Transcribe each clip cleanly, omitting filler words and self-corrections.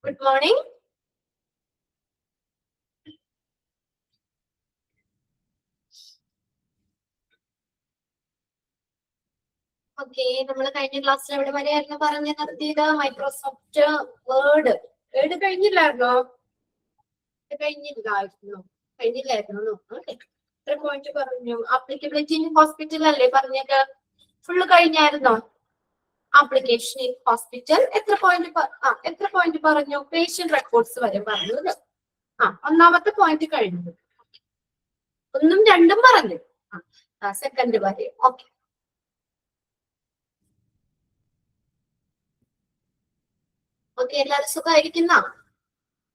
Good morning. Okay, നമ്മൾ കഴിഞ്ഞ ക്ലാസ്സിൽ എവിടെ വരെയായിരുന്നു പറഞ്ഞു നിർത്തിയത്? Microsoft word. വേർഡ് കഴിഞ്ഞില്ലായിരുന്നോ? കഴിഞ്ഞില്ലായിരുന്നു. ഓക്കെ, എത്ര പോയിന്റ് പറഞ്ഞു? ആപ്ലിക്കബിലിറ്റി ഇൻ ഹോസ്പിറ്റൽ അല്ലേ പറഞ്ഞത്? ഫുള്ള് കഴിഞ്ഞായിരുന്നോ? ആപ്ലിക്കേഷൻ ഇൻ ഹോസ്പിറ്റൽ എത്ര പോയിന്റ് പറഞ്ഞു? പേഷ്യന്റ് റെക്കോർഡ്സ് വരെ പറഞ്ഞത്. ഒന്നാമത്തെ പോയിന്റ് കഴിഞ്ഞു. 1ഉം 2ഉം പറഞ്ഞു. സെക്കൻഡ് വരെ. ഓക്കെ, എല്ലാവരും സുഖമായിരിക്കുന്ന?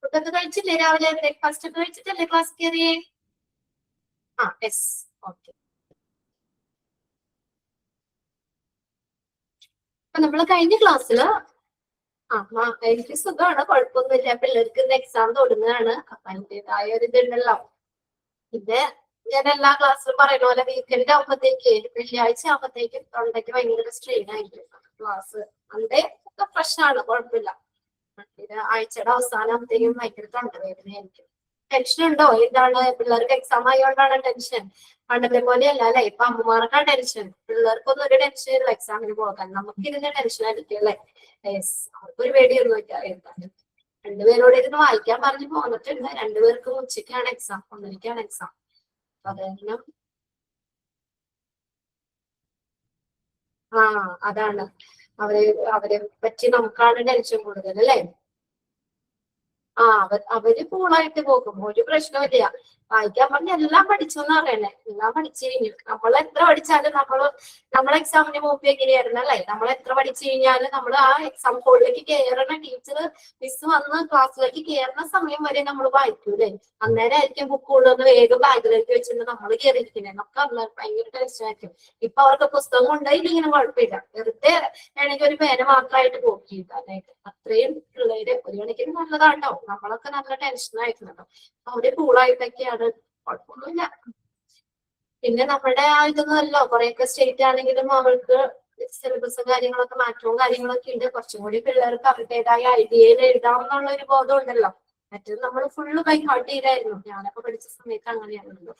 ഫുഡൊക്കെ കഴിച്ചില്ലേ? രാവിലെ ബ്രേക്ക്ഫാസ്റ്റ് ഒക്കെ കഴിച്ചിട്ടല്ലേ ക്ലാസ് കയറിയേ? യെസ്. ഓക്കെ, അപ്പൊ നമ്മള് കഴിഞ്ഞ ക്ലാസ്സില് എനിക്ക് സുഖമാണ്, കുഴപ്പമൊന്നുമില്ല. പിള്ളേർക്ക് ഇന്ന് എക്സാം തുടങ്ങുകയാണ്. അപ്പൊ അതിൻ്റെതായ ഒരു ഇതുണ്ടല്ലോ. പിന്നെ ഞാൻ എല്ലാ ക്ലാസ്സിലും പറയുന്ന പോലെ വീക്കെൻഡ് ആകുമ്പോഴത്തേക്ക്, വെള്ളിയാഴ്ച ആകുമ്പോഴത്തേക്കും തൊണ്ടയ്ക്ക് ഭയങ്കര സ്ട്രെയിൻ ആയിരിക്കും ക്ലാസ്. അതിന്റെ ഒക്കെ പ്രശ്നമാണ്, കുഴപ്പമില്ല. ഇത് ആഴ്ചയുടെ അവസാനത്തേക്കും ഭയങ്കര തൊണ്ടവേദനയായിരിക്കും. ടെൻഷൻ ഉണ്ടോ? എന്താണ്? പിള്ളേർക്ക് എക്സാം ആയതുകൊണ്ടാണ് ടെൻഷൻ. പണ്ടത്തെ പോലെയല്ല അല്ലെ? ഇപ്പൊ അമ്മമാർക്കാണ് ടെൻഷൻ. പിള്ളേർക്കൊന്നും ഒരു ടെൻഷൻ ഇല്ല എക്സാമിന് പോകാൻ. നമുക്ക് ഇതിന്റെ ടെൻഷൻ ആയിരിക്കും അല്ലെ? യെസ്, അവർക്കൊരു പേടിയൊന്നും ഇല്ല. എന്താണ്, രണ്ടുപേരോട് ഇരുന്ന് വായിക്കാൻ പറഞ്ഞു പോന്നിട്ടുണ്ട്. രണ്ടുപേർക്കും ഉച്ചയ്ക്കാണ് എക്സാം, 1:00-ക്കാണ് എക്സാം. കാരണം അതാണ്, അവരെ പറ്റി നമുക്കാണ് ടെൻഷൻ കൂടുതൽ അല്ലെ? അവര് കൂളായിട്ട് പോകും, ഒരു പ്രശ്നമില്ല. വായിക്കാൻ പറഞ്ഞ എല്ലാം പഠിച്ചെന്ന് പറയണേ. എല്ലാം പഠിച്ചു കഴിഞ്ഞു. നമ്മൾ എത്ര പഠിച്ചാലും നമ്മളെ എക്സാമിന് മുമ്പ് എങ്ങനെയായിരുന്നു അല്ലെ? നമ്മൾ എത്ര പഠിച്ചു കഴിഞ്ഞാലും നമ്മൾ ആ എക്സാം ഹോളിലേക്ക് കയറണ ടീച്ചർ മിസ് വന്ന് ക്ലാസ്സിലേക്ക് കയറുന്ന സമയം വരെ നമ്മൾ വായിക്കൂലേ? അന്നേരം ആയിരിക്കും ബുക്ക് കൊണ്ടുവന്ന് വേഗം ബാഗിലേക്ക് വെച്ചിട്ട് നമ്മൾ കയറിയിരിക്കുന്നത്. നമുക്ക് അന്ന് ഭയങ്കര ടെൻഷൻ ആയിരിക്കും. ഇപ്പൊ അവർക്ക് പുസ്തകം കൊണ്ടുപോയില്ലെങ്കിലും കുഴപ്പമില്ല, വെറുതെ വേണമെങ്കിൽ ഒരു പേന മാത്രമായിട്ട് കോപ്പി ചെയ്താനായിട്ട്. അത്രയും പിള്ളേര് ഒരു കണക്കിന് നല്ലതാട്ടോ. നമ്മളൊക്കെ നല്ല ടെൻഷനായിരുന്നു. അവര് കൂളായിട്ടൊക്കെയാണ്, കുഴപ്പമൊന്നുമില്ല. പിന്നെ നമ്മുടെ ഇതൊന്നുമല്ലോ, കുറെയൊക്കെ സ്റ്റേറ്റ് ആണെങ്കിലും അവർക്ക് സിലബസും കാര്യങ്ങളൊക്കെ മാറ്റവും കാര്യങ്ങളൊക്കെ ഉണ്ട്. കുറച്ചും കൂടി പിള്ളേർക്ക് അവരുടേതായ ഐഡിയയിൽ എഴുതാമെന്നുള്ള ഒരു ബോധം ഉണ്ടല്ലോ. മറ്റേത് നമ്മൾ ഫുള്ള് ബൈ ഹാർട്ട് ചെയ്തായിരുന്നു. ഞാനൊക്കെ പഠിച്ച സമയത്ത് അങ്ങനെയാണല്ലോ.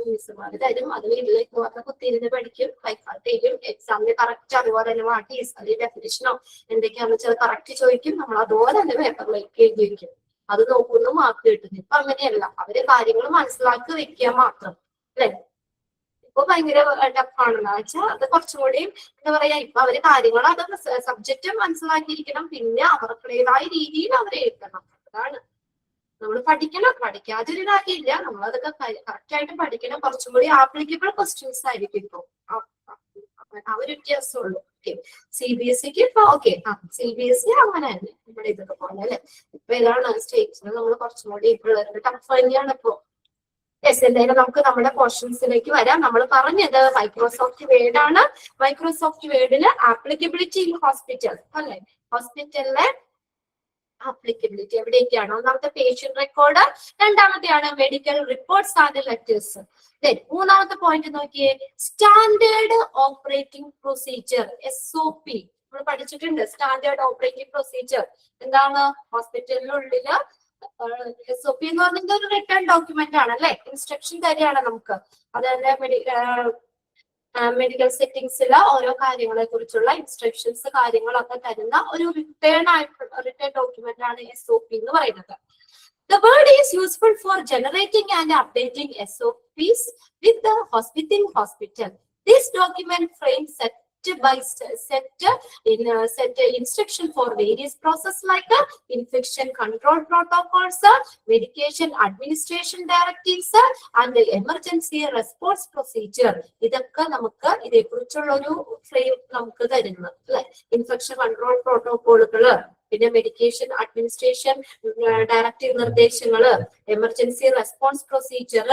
മിസ്സുമാര് തരും, അത് വീട്ടിലേക്ക് വന്ന് കുത്തിയിരുന്ന് പഠിക്കും, ബൈ ഹാർട്ട് ചെയ്യും. എക്സാമിന് കറക്റ്റ് അതുപോലെ തന്നെ വാട്ട് ഡെഫിനിഷനോ എന്തൊക്കെയാണെന്ന് വെച്ചാൽ കറക്റ്റ് ചോദിക്കും. നമ്മൾ അതുപോലെ തന്നെ പേപ്പറിലേക്ക് എഴുതി വെക്കും. അത് നോക്കുന്നു, മാർക്ക് കിട്ടുന്നു. ഇപ്പൊ അങ്ങനെയല്ല, അവര് കാര്യങ്ങൾ മനസ്സിലാക്കി വെക്കുക മാത്രം അല്ലെ? ഇപ്പൊ ഭയങ്കര ടഫാണെന്ന് വെച്ചാൽ അത് കുറച്ചും കൂടി എന്താ പറയാ, ഇപ്പൊ അവര് കാര്യങ്ങൾ അത് സബ്ജക്റ്റ് മനസ്സിലാക്കിയിരിക്കണം. പിന്നെ അവർക്കുടേതായ രീതിയിൽ അവർ എഴുതണം. അതാണ് നമ്മൾ പഠിക്കണം. പഠിക്കാതൊരു കാര്യമില്ല, നമ്മളതൊക്കെ കറക്റ്റ് ആയിട്ട് പഠിക്കണം. കുറച്ചും കൂടി ആപ്ലിക്കബിൾ ക്വസ്റ്റ്യൻസ് ആയിരിക്കും ഇപ്പൊ. ആ ഒരു വ്യത്യാസമുള്ളൂ. CBSE ഇപ്പൊ CBSE അങ്ങനെ തന്നെ നമ്മുടെ ഇതൊക്കെ പോലെ അല്ലെ? ഇപ്പൊ ഏതാണ് സ്റ്റേറ്റ്സിന് നമ്മൾ കുറച്ചും കൂടി പിള്ളേർക്ക് ടഫ് തന്നെയാണ് ഇപ്പൊ. എന്തായാലും നമുക്ക് നമ്മുടെ ക്വസ്റ്റ്യൻസിലേക്ക് വരാം. നമ്മൾ പറഞ്ഞത് മൈക്രോസോഫ്റ്റ് വേർഡ് ആണ്. മൈക്രോസോഫ്റ്റ് വേർഡില് ആപ്ലിക്കബിലിറ്റി ഇൻ ഹോസ്പിറ്റൽ അല്ലെ? ഹോസ്പിറ്റലിലെ ആപ്ലിക്കബിലിറ്റി എവിടെയൊക്കെയാണ്? ഒന്നാമത്തെ പേഷ്യന്റ് റെക്കോർഡ്, രണ്ടാമത്തെയാണ് മെഡിക്കൽ റിപ്പോർട്ട്സ് ആൻഡ് ലെറ്റേഴ്സ്. മൂന്നാമത്തെ പോയിന്റ് നോക്കിയേ, സ്റ്റാൻഡേർഡ് ഓപ്പറേറ്റിംഗ് പ്രൊസീജിയർ SOP. നമ്മൾ പഠിച്ചിട്ടുണ്ട് സ്റ്റാൻഡേർഡ് ഓപ്പറേറ്റിംഗ് പ്രൊസീജിയർ. എന്താണ്? ഹോസ്പിറ്റലിനുള്ളില് SOP എന്ന് പറഞ്ഞത് ഒരു റിട്ടേൺ ഡോക്യുമെന്റ് ആണ് അല്ലെ? ഇൻസ്ട്രക്ഷൻ തന്നെയാണ് നമുക്ക്. അതന്നെ മെഡിക്കൽ സെറ്റിംഗ്സിൽ ഓരോ കാര്യങ്ങളെ കുറിച്ചുള്ള ഇൻസ്ട്രക്ഷൻസ് കാര്യങ്ങളൊക്കെ തരുന്ന ഒരു റിട്ടേൺ ഡോക്യുമെന്റ് ആണ് SOP എന്ന് പറയുന്നത്. The word is useful for generating and updating SOPs within hospital. This document frames set instruction for various processes like infection control protocols, medication administration directives, and emergency response procedure. ഇതൊക്കെ നമുക്ക് ഇതേക്കുറിച്ചുള്ള ഒരു frame നമുക്ക് തരുന്നു അല്ലെ? Infection control പ്രോട്ടോകോളുകള്, പിന്നെ medication administration directive നിർദ്ദേശങ്ങള്, emergency response procedure,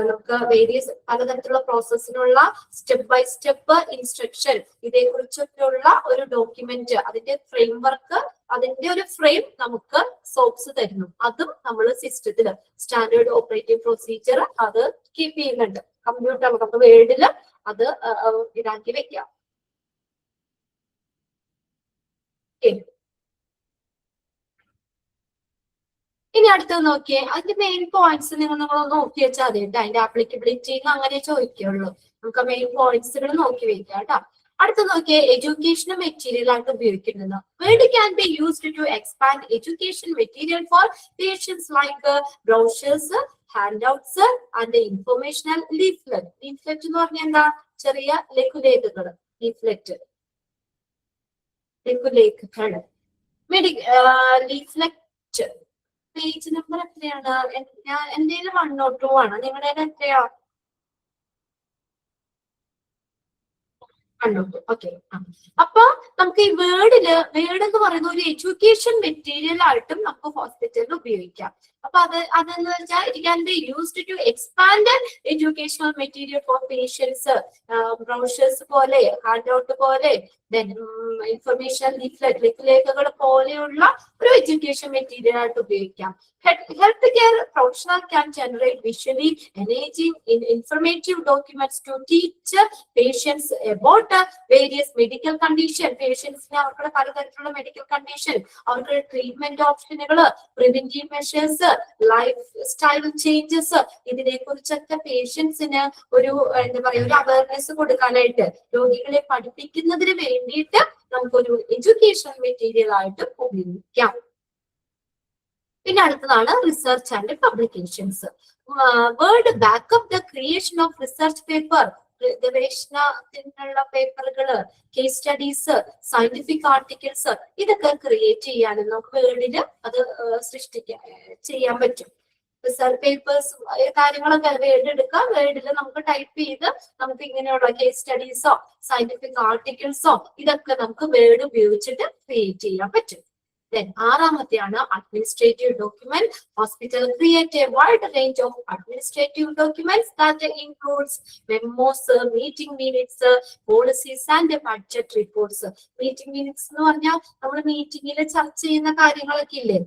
നമുക്ക് വേരിയസ് പലതരത്തിലുള്ള പ്രോസസ്സിനുള്ള സ്റ്റെപ്പ് ബൈ സ്റ്റെപ്പ് ഇൻസ്ട്രക്ഷൻ, ഇതേക്കുറിച്ചൊക്കെയുള്ള ഒരു ഡോക്യുമെന്റ്, അതിന്റെ ഫ്രെയിം വർക്ക്, അതിന്റെ ഒരു ഫ്രെയിം നമുക്ക് സോപ്സ് തരുന്നു. അതും നമ്മൾ സിസ്റ്റത്തില് സ്റ്റാൻഡേർഡ് ഓപ്പറേറ്റിംഗ് പ്രൊസീജിയർ അത് കീപ്പ് ചെയ്യുന്നുണ്ട്. കമ്പ്യൂട്ടർ നമുക്ക് വേർഡില് അത് ഇതാക്കി വെക്കാം. ഇനി അടുത്തത് നോക്കിയേ, അതിന്റെ മെയിൻ പോയിന്റ്സ് നിങ്ങൾ നോക്കി വെച്ചാൽ മതി കേട്ടോ. അതിന്റെ ആപ്ലിക്കബിലിറ്റി അങ്ങനെ ചോദിക്കുള്ളൂ. നമുക്ക് മെയിൻ പോയിന്റ്സുകൾ നോക്കി വെക്കാം കേട്ടോ. അടുത്ത നോക്കിയേ, എഡ്യൂക്കേഷൻ മെറ്റീരിയൽ ആയിട്ട് ഉപയോഗിക്കുന്നത്. Word can be used to expand education material for patients like brochures, handouts and informational leaflet. Leaflet എന്ന് പറഞ്ഞാൽ എന്താ? ചെറിയ ലഘുലേഖകൾ. ലീഫ്ലെറ്റ്, ലഘുലേഖകൾ. ലീഫ്ലെറ്റ് പേജ് നമ്പർ എത്രയാണ്? എന്റെ 102 ആണ്. നിങ്ങളുടെ എത്രയാ? 102. ഓക്കെ. അപ്പൊ നമുക്ക് ഈ വേർഡ് എന്ന് പറയുന്ന ഒരു എഡ്യൂക്കേഷൻ മെറ്റീരിയൽ ആയിട്ടും നമുക്ക് ഹോസ്പിറ്റലിൽ ഉപയോഗിക്കാം. അപ്പൊ അതെന്ന് വെച്ചാൽ it can be used to expand educational material for patients. Brochures പോലെ, ഹാൻഡ് ഔട്ട് പോലെ, ഇൻഫർമേഷൻ ലഘുലേഖകൾ പോലെയുള്ള ഒരു എഡ്യൂക്കേഷൻ മെറ്റീരിയൽ ആയിട്ട് ഉപയോഗിക്കാം. Health care professional can generate visually engaging informative documents to teach patients about various medical condition. പേഷ്യൻസിന് അവരുടെ പലതരത്തിലുള്ള മെഡിക്കൽ കണ്ടീഷൻ, അവർക്ക് ട്രീറ്റ്മെന്റ് ഓപ്ഷനുകൾ, preventive measures, life style changes, ഇതിനെ കുറിച്ചൊക്കെ പേഷ്യൻസിന് ഒരു എന്താ പറയുക, ഒരു അവയർനെസ് കൊടുക്കാനായിട്ട്, രോഗികളെ പഠിപ്പിക്കുന്നതിന് വേണ്ടിയിട്ട് നമുക്കൊരു എഡ്യൂക്കേഷൻ മെറ്റീരിയൽ ആയിട്ട് ഉപയോഗിക്കാം. പിന്നെ അടുത്തതാണ് research and publications. Word backup the creation of research paper. ഗവേഷണത്തിനുള്ള പേപ്പറുകള്, കേസ് സ്റ്റഡീസ്, സയന്റിഫിക് ആർട്ടിക്കിൾസ്, ഇതൊക്കെ ക്രിയേറ്റ് ചെയ്യാനും നമുക്ക് വേർഡില് അത് ചെയ്യാൻ പറ്റും. റിസർച്ച് പേപ്പേഴ്സ് കാര്യങ്ങളൊക്കെ വേർഡ് എടുക്കാം. വേർഡിൽ നമുക്ക് ടൈപ്പ് ചെയ്ത് നമുക്ക് ഇങ്ങനെയുള്ള കേസ് സ്റ്റഡീസോ സയന്റിഫിക് ആർട്ടിക്കിൾസോ ഇതൊക്കെ നമുക്ക് വേർഡ് ഉപയോഗിച്ചിട്ട് ക്രിയേറ്റ് ചെയ്യാൻ പറ്റും. Then ആറാമത്തെയാണ് administrative document. Hospital create a wide range of administrative documents that includes memos, meeting minutes, policies and budget reports. Meeting minutes എന്ന് പറഞ്ഞാൽ നമ്മൾ മീറ്റിംഗിൽ ചർച്ച ചെയ്യുന്ന കാര്യങ്ങളൊക്കെ ഇല്ലേ,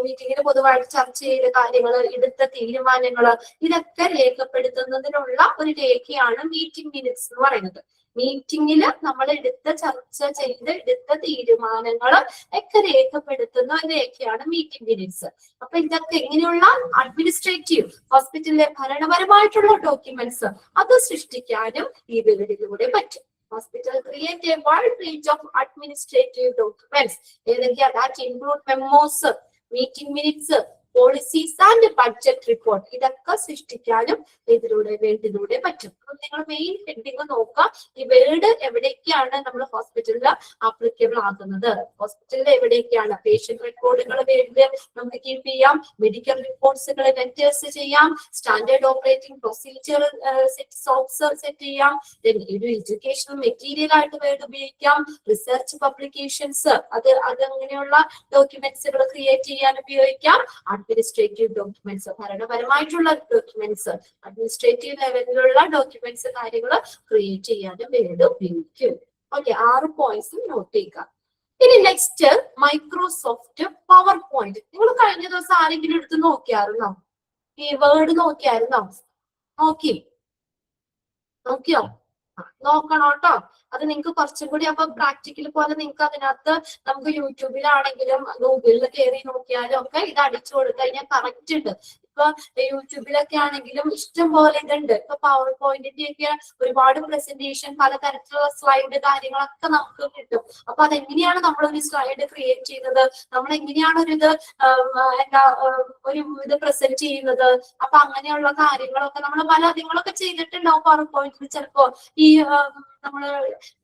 മീറ്റിംഗിൽ പൊതുവായിട്ട് ചർച്ച ചെയ്ത കാര്യങ്ങൾ, എടുത്ത തീരുമാനങ്ങൾ, ഇതൊക്കെ രേഖപ്പെടുത്തുന്നതിനുള്ള ഒരു രേഖയാണ് മീറ്റിംഗ് മിനിറ്റ്സ് എന്ന് പറയുന്നത്. മീറ്റിംഗില് നമ്മൾ ചർച്ച ചെയ്ത് എടുത്ത തീരുമാനങ്ങൾ ഒക്കെ രേഖപ്പെടുത്തുന്ന ഒരു രേഖയാണ് മീറ്റിംഗ് മിനിറ്റ്സ്. അപ്പൊ ഇതൊക്കെ ഇങ്ങനെയുള്ള അഡ്മിനിസ്ട്രേറ്റീവ്, ഹോസ്പിറ്റലിലെ ഭരണപരമായിട്ടുള്ള ഡോക്യുമെന്റ്സ് അത് സൃഷ്ടിക്കാനും ഈ വേർഡിലൂടെ പറ്റും. Hospital create a wide range of administrative documents. ഏതൊക്കെയാ? That include memos, meeting minutes, policies and budget report. ഇതൊക്കെ സൃഷ്ടിക്കാനും വേർഡിലൂടെ പറ്റും. നിങ്ങൾ മെയിൻ ഹെഡിങ് നോക്കാം. ഈ വേർഡ് എവിടേക്കാണ് നമ്മൾ ഹോസ്പിറ്റലിൽ ആപ്ലിക്കബിൾ ആകുന്നത്, ഹോസ്പിറ്റലിൽ എവിടേക്കാണ് പേഷ്യന്റ് റെക്കോർഡുകൾ വേർഡിൽ നമുക്ക് കീപ്പ് ചെയ്യാം, മെഡിക്കൽ റിപ്പോർട്ട്സുകൾ ലെറ്റേഴ്സ് ചെയ്യാം, സ്റ്റാൻഡേർഡ് ഓപ്പറേറ്റിംഗ് പ്രൊസീജിയർ സെറ്റ് ചെയ്യാം, ഒരു എഡ്യൂക്കേഷണൽ മെറ്റീരിയൽ ആയിട്ട് വേർഡ് ഉപയോഗിക്കാം, റിസർച്ച് പബ്ലിക്കേഷൻസ് അങ്ങനെയുള്ള ഡോക്യുമെന്റ്സുകൾ ക്രിയേറ്റ് ചെയ്യാൻ ഉപയോഗിക്കാം. അഡ്മിനിസ്ട്രേറ്റീവ് ഡോക്യുമെന്റ്സ്, ഭരണപരമായിട്ടുള്ള ഡോക്യുമെന്റ്സ്, അഡ്മിനിസ്ട്രേറ്റീവ് ലെവലിലുള്ള ഡോക്യുമെന്റ്സ് കാര്യങ്ങൾ ക്രിയേറ്റ് ചെയ്യാനും വേർഡ് ഉപയോഗിക്കും. ഓക്കെ, 6 പോയിന്റ്സ് നോട്ട് ചെയ്യുക. ഇനി നെക്സ്റ്റ് മൈക്രോസോഫ്റ്റ് പവർ പോയിന്റ്. നിങ്ങൾ കഴിഞ്ഞ ദിവസം ആരെങ്കിലും എടുത്ത് നോക്കിയായിരുന്നോ? ഈ വേർഡ് നോക്കിയോ? നോക്കണം കേട്ടോ. അത് നിങ്ങൾക്ക് കുറച്ചും കൂടി അപ്പൊ പ്രാക്ടിക്കൽ പോലെ നിങ്ങൾക്ക് അതിനകത്ത് നമുക്ക് യൂട്യൂബിലാണെങ്കിലും ഗൂഗിളിൽ കയറി നോക്കിയാലും ഒക്കെ ഇത് അടിച്ചു കൊടുത്തു കഴിഞ്ഞാൽ കറക്റ്റ് ഉണ്ട്. ഇപ്പൊ യൂട്യൂബിലൊക്കെ ആണെങ്കിലും ഇഷ്ടം പോലെ ഇതുണ്ട്. ഇപ്പൊ പവർ പോയിന്റിന്റെ ഒക്കെ ഒരുപാട് പ്രസന്റേഷൻ, പലതരത്തിലുള്ള സ്ലൈഡ് കാര്യങ്ങളൊക്കെ നമുക്ക് കിട്ടും. അപ്പൊ അതെങ്ങനെയാണ് നമ്മളൊരു സ്ലൈഡ് ക്രിയേറ്റ് ചെയ്യുന്നത്, നമ്മൾ എങ്ങനെയാണ് ഒരു ഇത് പ്രസന്റ് ചെയ്യുന്നത്, അപ്പൊ അങ്ങനെയുള്ള കാര്യങ്ങളൊക്കെ നമ്മൾ പലതിങ്ങളൊക്കെ ചെയ്തിട്ടുണ്ടാവും പവർ പോയിന്റിൽ. ചിലപ്പോ ഈ നമ്മള്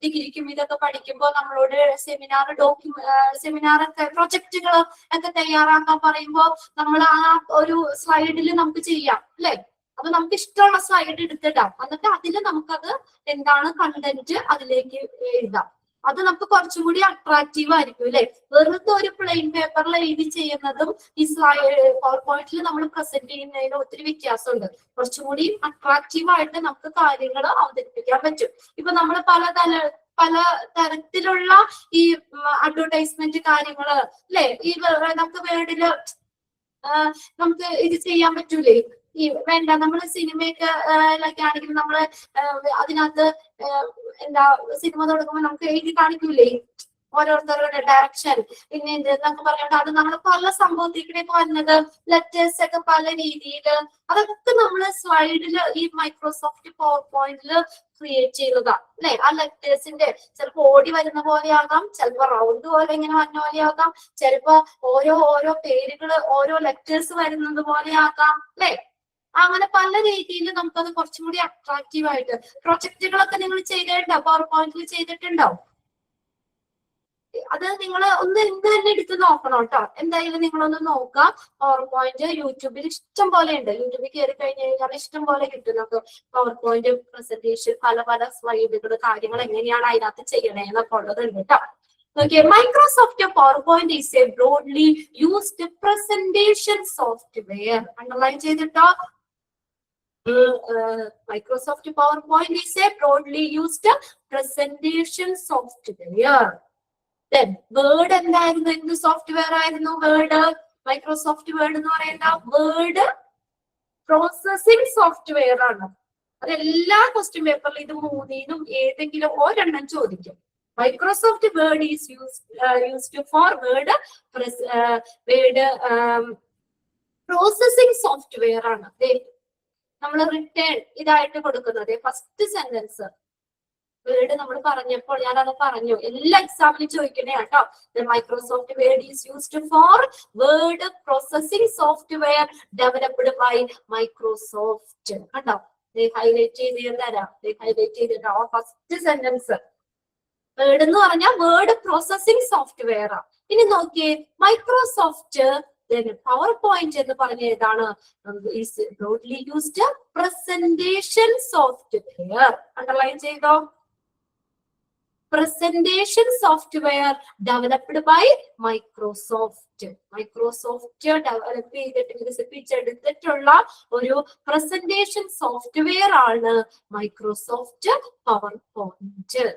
ഡിഗ്രിക്കും ഇതൊക്കെ പഠിക്കുമ്പോൾ നമ്മളോട് സെമിനാറൊക്കെ പ്രൊജക്ടുകൾ ഒക്കെ തയ്യാറാക്കാൻ പറയുമ്പോൾ നമ്മൾ ആ ഒരു സ്ലൈഡിൽ നമുക്ക് ചെയ്യാം അല്ലെ. അപ്പൊ നമുക്ക് ഇഷ്ടമുള്ള സ്ലൈഡ് എടുത്തിടാം, എന്നിട്ട് അതിൽ നമുക്കത് എന്താണ് കണ്ടന്റ് അതിലേക്ക് എഴുതാം. അത് നമുക്ക് കുറച്ചും കൂടി അട്രാക്റ്റീവ് ആയിരിക്കും അല്ലെ. വെറുതെ ഒരു പ്ലെയിൻ പേപ്പറിൽ എഴുതി ചെയ്യുന്നതും ഈ പവർ പോയിന്റിൽ നമ്മൾ പ്രസന്റ് ചെയ്യുന്നതിന് ഒത്തിരി വ്യത്യാസമുണ്ട്. കുറച്ചും കൂടി അട്രാക്റ്റീവ് ആയിട്ട് നമുക്ക് കാര്യങ്ങൾ അവതരിപ്പിക്കാൻ പറ്റും. ഇപ്പൊ നമ്മൾ പല തരത്തിലുള്ള ഈ അഡ്വർടൈസ്മെന്റ് കാര്യങ്ങള് അല്ലെ, ഈ നമുക്ക് വേർഡില് നമുക്ക് ഇത് ചെയ്യാൻ പറ്റൂലേ. ഈ വേണ്ട നമ്മള് സിനിമയൊക്കെ ആണെങ്കിൽ നമ്മള് അതിനകത്ത് സിനിമ തുടങ്ങുമ്പോൾ നമുക്ക് എഴുതി കാണിക്കൂലേ, ഓരോരുത്തരുടെ ഡയറക്ഷൻ പിന്നെ എന്നൊക്കെ പറഞ്ഞുകൊണ്ട് അത് നമ്മൾ പല സംഭവത്തിലേക്ക് വന്നത് ലെറ്റേഴ്സ് ഒക്കെ പല രീതിയിൽ അതൊക്കെ നമ്മൾ സ്ലൈഡില് ഈ മൈക്രോസോഫ്റ്റ് പവർ പോയിന്റിൽ ക്രിയേറ്റ് ചെയ്യുന്നതാ അല്ലെ. ആ ലെറ്റേഴ്സിന്റെ ചിലപ്പോ ഓടി വരുന്ന പോലെയാകാം, ചിലപ്പോ റൗണ്ട് പോലെ ഇങ്ങനെ വന്ന പോലെയാകാം, ചിലപ്പോ ഓരോ പേരുകൾ ഓരോ ലെറ്റേഴ്സ് വരുന്നത് പോലെയാകാം അല്ലെ. അങ്ങനെ പല രീതിയിൽ നമുക്കത് കുറച്ചും കൂടി അട്രാക്റ്റീവ് ആയിട്ട് പ്രൊജക്ടുകളൊക്കെ നിങ്ങൾ ചെയ്തിട്ടുണ്ടോ? പവർ പോയിന്റിൽ ചെയ്തിട്ടുണ്ടോ? അത് നിങ്ങൾ ഒന്ന് ഇന്ന് തന്നെ എടുത്ത് നോക്കണം കേട്ടോ. എന്തായാലും നിങ്ങളൊന്ന് നോക്കാം. പവർ പോയിന്റ് യൂട്യൂബിൽ ഇഷ്ടം പോലെ ഉണ്ട്. യൂട്യൂബിൽ കയറി കഴിഞ്ഞ് കഴിഞ്ഞാൽ ഇഷ്ടം പോലെ കിട്ടും നമുക്ക് പവർ പോയിന്റ് പ്രസന്റേഷൻ, പല സ്ലൈഡുകൾ, കാര്യങ്ങൾ എങ്ങനെയാണ് അതിനകത്ത് ചെയ്യണേ എന്നൊക്കെ ഉള്ളതുണ്ട് കേട്ടോ. Okay, Microsoft PowerPoint is a broadly used presentation software. Underline ചെയ്തിട്ടോ. Microsoft PowerPoint is a broadly used presentation software. Then Word എന്തായിരുന്നു? എന്ത് സോഫ്റ്റ്വെയർ ആയിരുന്നു വേർഡ്? മൈക്രോസോഫ്റ്റ് വേർഡ് എന്ന് പറയുന്ന വേർഡ് പ്രോസസിംഗ് സോഫ്റ്റ്വെയർ ആണ്. അതെല്ലാ ക്വസ്റ്റ്യൻ പേപ്പറിലും ഇത് മൂന്നിനും ഏതെങ്കിലും ഒരെണ്ണം ചോദിക്കും. Microsoft Word is used for word processing software ആണ്. നമ്മൾ റിട്ടേൺ ഇതായിട്ട് കൊടുക്കുന്നത് ഫസ്റ്റ് സെന്റൻസ് വേർഡ് നമ്മൾ പറഞ്ഞപ്പോൾ ഞാനത് പറഞ്ഞു. എല്ലാ എക്സാമിനും ചോദിക്കണേ കേട്ടോ. Microsoft Word is used for word processing software developed by Microsoft. കണ്ടോ, ഹൈലൈറ്റ് ചെയ്ത് തരാം. ഹൈലൈറ്റ് ചെയ്തിട്ടോ ഫസ്റ്റ് സെന്റൻസ്. വേർഡ് എന്ന് പറഞ്ഞാൽ വേർഡ് പ്രോസസിംഗ് സോഫ്റ്റ്വെയർ. ഇനി നോക്കിയേ, മൈക്രോസോഫ്റ്റ് പവർ പോയിന്റ് എന്ന് പറഞ്ഞ ഏതാണ്? Broadly used presentation software. Underline ചെയ്തോ. Presentation software developed by Microsoft. Microsoft develop ചെയ്തിട്ട് വികസിപ്പിച്ചെടുത്തിട്ടുള്ള ഒരു പ്രസന്റേഷൻ സോഫ്റ്റ്വെയർ ആണ് Microsoft PowerPoint.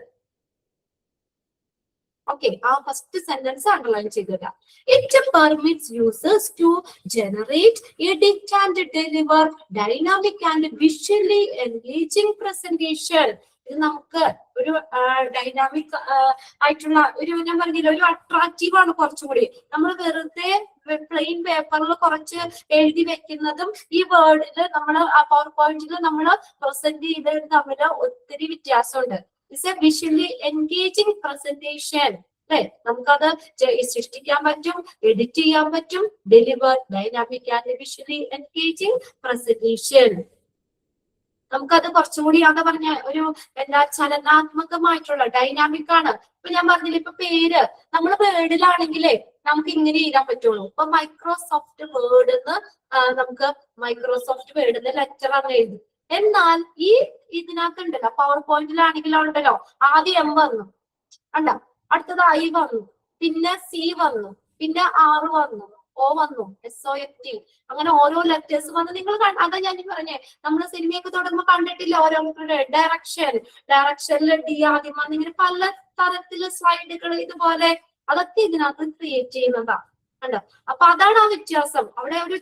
Okay, our first sentence underline ചെയ്തില്ല. It permits users to generate, edit and deliver dynamic and visually engaging presentation. ഇത് നമുക്ക് ഒരു dynamic ആയിട്ടുള്ള ഒരു ഞാൻ പറഞ്ഞില്ല ഒരു അട്രാക്റ്റീവ് ആണ് കുറച്ചും കൂടി. നമ്മൾ വെറുതെ പ്ലെയിൻ പേപ്പറിൽ കുറച്ച് എഴുതി വെക്കുന്നതും ഈ വേർഡില് നമ്മൾ ആ പവർ പോയിന്റിൽ നമ്മൾ പ്രസന്റ് ചെയ്തത് തമ്മിൽ ഒത്തിരി വ്യത്യാസമുണ്ട്. It's a visually engaging presentation. നമുക്കത് സൃഷ്ടിക്കാൻ പറ്റും, എഡിറ്റ് ചെയ്യാൻ പറ്റും. Deliver dynamic and visually engaging presentation. നമുക്കത് കുറച്ചുകൂടി എന്താ പറഞ്ഞ ഒരു എന്താ ചലനാത്മകമായിട്ടുള്ള ഡൈനാമിക് ആണ്. ഇപ്പൊ ഞാൻ പറഞ്ഞില്ല, ഇപ്പൊ പേര് നമ്മൾ വേർഡിലാണെങ്കിലേ നമുക്ക് ഇങ്ങനെ എഴുതാൻ പറ്റുള്ളൂ. ഇപ്പൊ മൈക്രോസോഫ്റ്റ് വേർഡ് എന്ന് നമുക്ക് മൈക്രോസോഫ്റ്റ് വേർഡ് ലെറ്റർ ആണ് എഴുതി. എന്നാൽ ഈ ഇതിനകത്തുണ്ടല്ലോ പവർ പോയിന്റിലാണെങ്കിലും ഉണ്ടല്ലോ ആദ്യം എം വന്നു കണ്ടോ, അടുത്തത് ഐ വന്നു, പിന്നെ സി വന്നു, പിന്നെ ആർ വന്നു, ഓ വന്നു, SOFT, അങ്ങനെ ഓരോ ലെറ്റേഴ്സ് വന്ന് നിങ്ങൾ അതാ ഞാൻ പറഞ്ഞേ, നമ്മള് സിനിമയൊക്കെ തുടങ്ങുമ്പോൾ കണ്ടിട്ടില്ല ഓരോരുത്തരുടെ ഡയറക്ഷനിൽ ഡി ആദ്യം വന്ന് ഇങ്ങനെ പല തരത്തില് സ്ലൈഡുകൾ ഇതുപോലെ അതൊക്കെ ഇതിനകത്ത് ക്രിയേറ്റ് ചെയ്യുന്നതാ കണ്ടോ. അപ്പൊ അതാണ് ആ വ്യത്യാസം. അവിടെ ഒരു